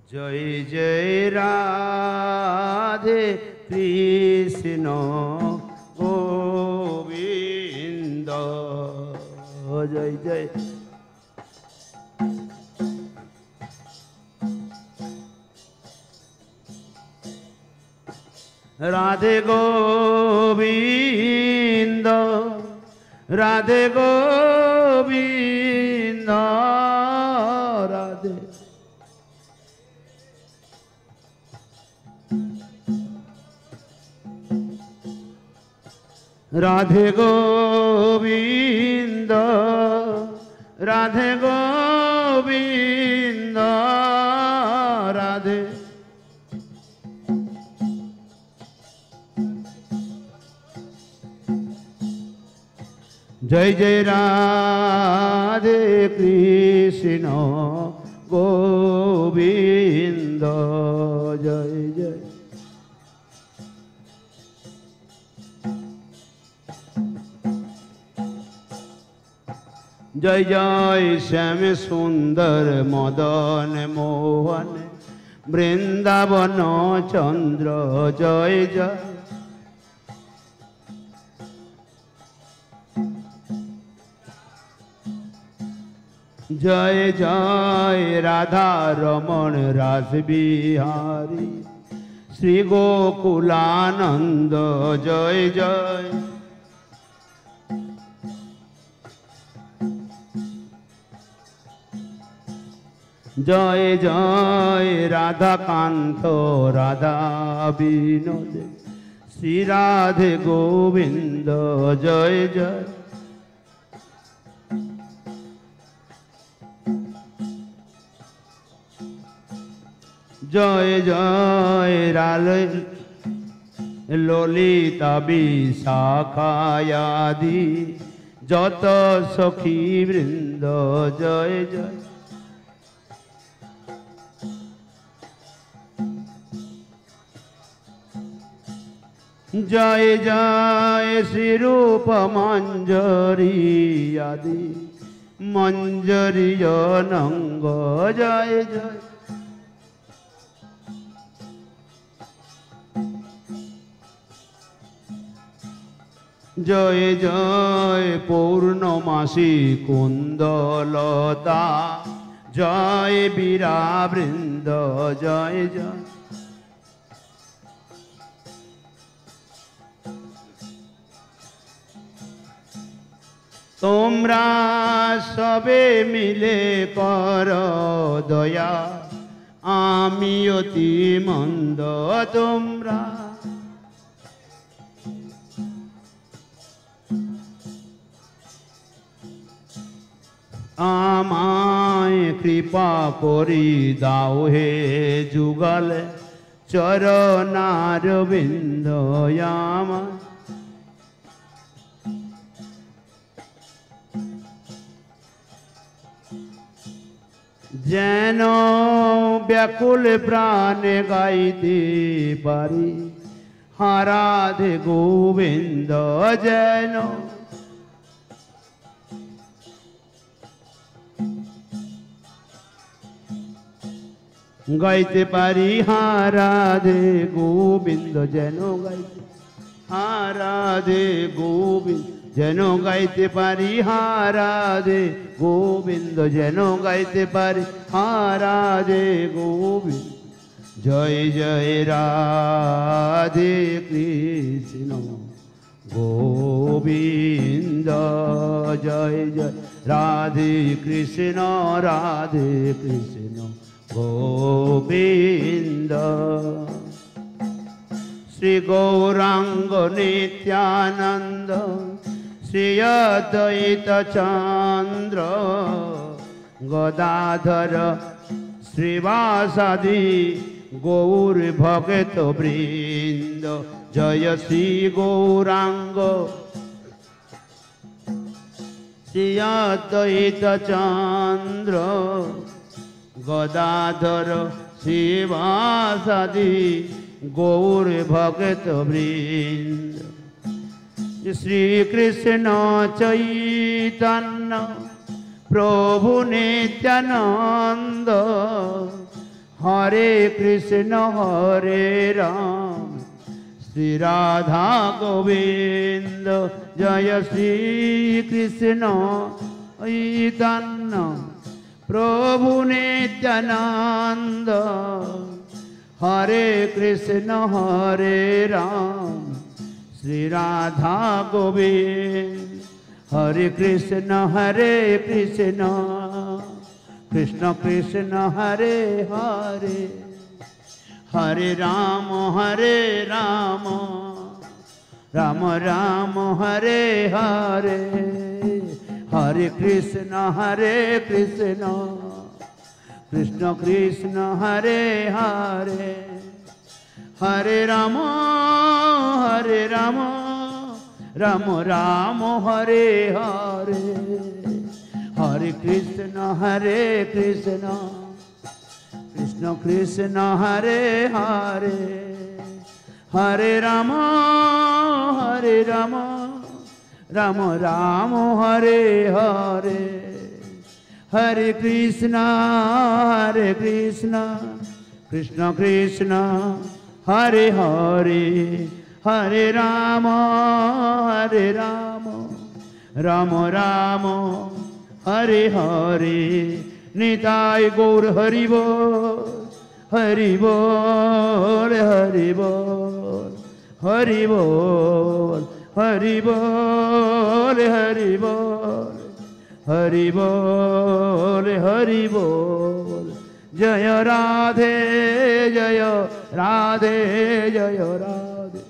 জয় জয় রাধে কৃষ্ণ গোবিন্দ জয় জয় রাধে গোবিন্দ রাধে গোবিন্দ রাধে রাধে গোবিন্দ রাধে গোবিন্দ রাধে জয় জয় রাধে কৃষ্ণ গোবিন্দ জয় জয় জয় জয় শ্যাম সুন্দর মদন মোহন বৃন্দাবন চন্দ্র জয় জয় জয় জয় রাধা রমণ রাস বিহারী শ্রী গোকুলানন্দ জয় জয় জয় জয় রাধাকান্ত রাধা বিনোদ শ্রী রাধে গোবিন্দ জয় জয় জয় জয় ললিতা বিশাখায়াদি যত সখী বৃন্দ জয় জয় জয় জয় শ্রীরূপ মঞ্জরী আদি মঞ্জরী নঙ্গ জয় জয় জয় জয় পূর্ণমাসী কুন্দলতা জয় বীরাবৃন্দ জয় জয় তোমরা সবে মিলে কর দয়া আমি অতি মন্দ তোমরা আমায় কৃপা করি দাও হে যুগল চরণার বিন্দ আমায় যেন ব্যাকুল প্রাণে গাইতে পারি রাধে গোবিন্দ যেন গাইতে পারি রাধে গোবিন্দ যেন গাইতে রাধে গোবিন্দ যেন গাইতে পারি রাধে গোবিন্দ যেন গাইতে পারি রাধে গোবিন্দ জয় জয় রাধে কৃষ্ণ গোবিন্দ জয় জয় রাধে কৃষ্ণ গোবিন্দ শ্রী গৌরাঙ্গ নিত্যানন্দ শ্রী অদ্বৈত চন্দ্র গদাধর শ্রীবাসাদি গৌর ভগত বৃন্দ জয় শ্রী গৌরাঙ্গ শ্রী অদ্বৈত চন্দ্র গদাধর শ্রীবাসাদি গৌর ভগত বৃন্দ শ্রীকৃষ্ণ চৈতন্য প্রভু নিত্যানন্দ हरे राम श्री राधा गोविंद जय श्री कृष्ण चैतन्य प्रभु नित्यानंद हरे राम श्री राधा गोविंद हरे कृष्ण कृष्ण कृष्ण हरे हरे हरे राम राम राम हरे हरे हरे कृष्ण कृष्ण कृष्ण हरे हरे हरे राम राम राम हरे हरे हरे कृष्ण कृष्ण कृष्ण हरे हरे हरे राम राम राम हरे हरे हरे कृष्ण कृष्ण कृष्ण हरे हरे हरे राम राम राम हरे हरे निताय गौर हरि बोल हरि बोल हरि बोल हरि बोल हरि बोल हरि बोल हरि बोल हरि बोल जय राधे जय राधे जय राधे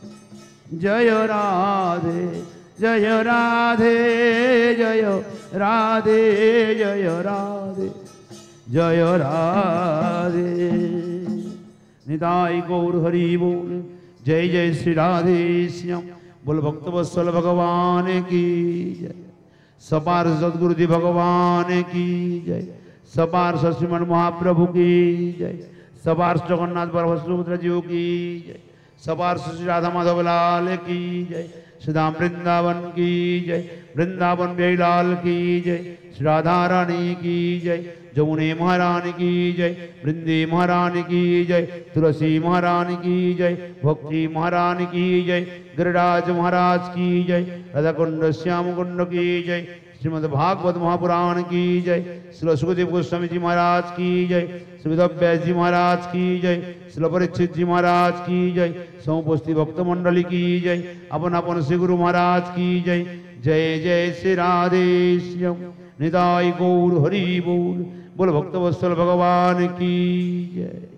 जय राधे जय राधे जय राधे जय राधे जय राधे निताई गौर हरि बोल जय जय श्री राधे श्याम बोल भक्तवत्सल भगवान की जय सपार सदगुरुदेव भगवान की जय सपार श्रीमन महाप्रभु की जय सपार जगन्नाथ बलभद्र जी की जय सपार श्री राधा माधव लाल की जय श्रीधाम वृंदावन की जय वृंदावन बेलाल की जय श्री राधा रानी की जय जमुने महारानी की जय वृंदे महारानी की जय तुलसी महारानी की जय भक्ति महारानी की जय गिरिराज महाराज की जय राधा कुंड श्याम कुंड की जय श्रीमद् भागवत महापुराण की जय श्री सुखदेव गोस्वामी जी महाराज की जय श्री वेदव्यास जी महाराज की जय श्री परीक्षित जी महाराज की जय समुपस्थित भक्त मंडली की जय अपन अपन श्री गुरु महाराज की जय जय जय श्री राधे श्याम निताई गौर हरि बोल बोल भक्तवत्सल भगवान की जय।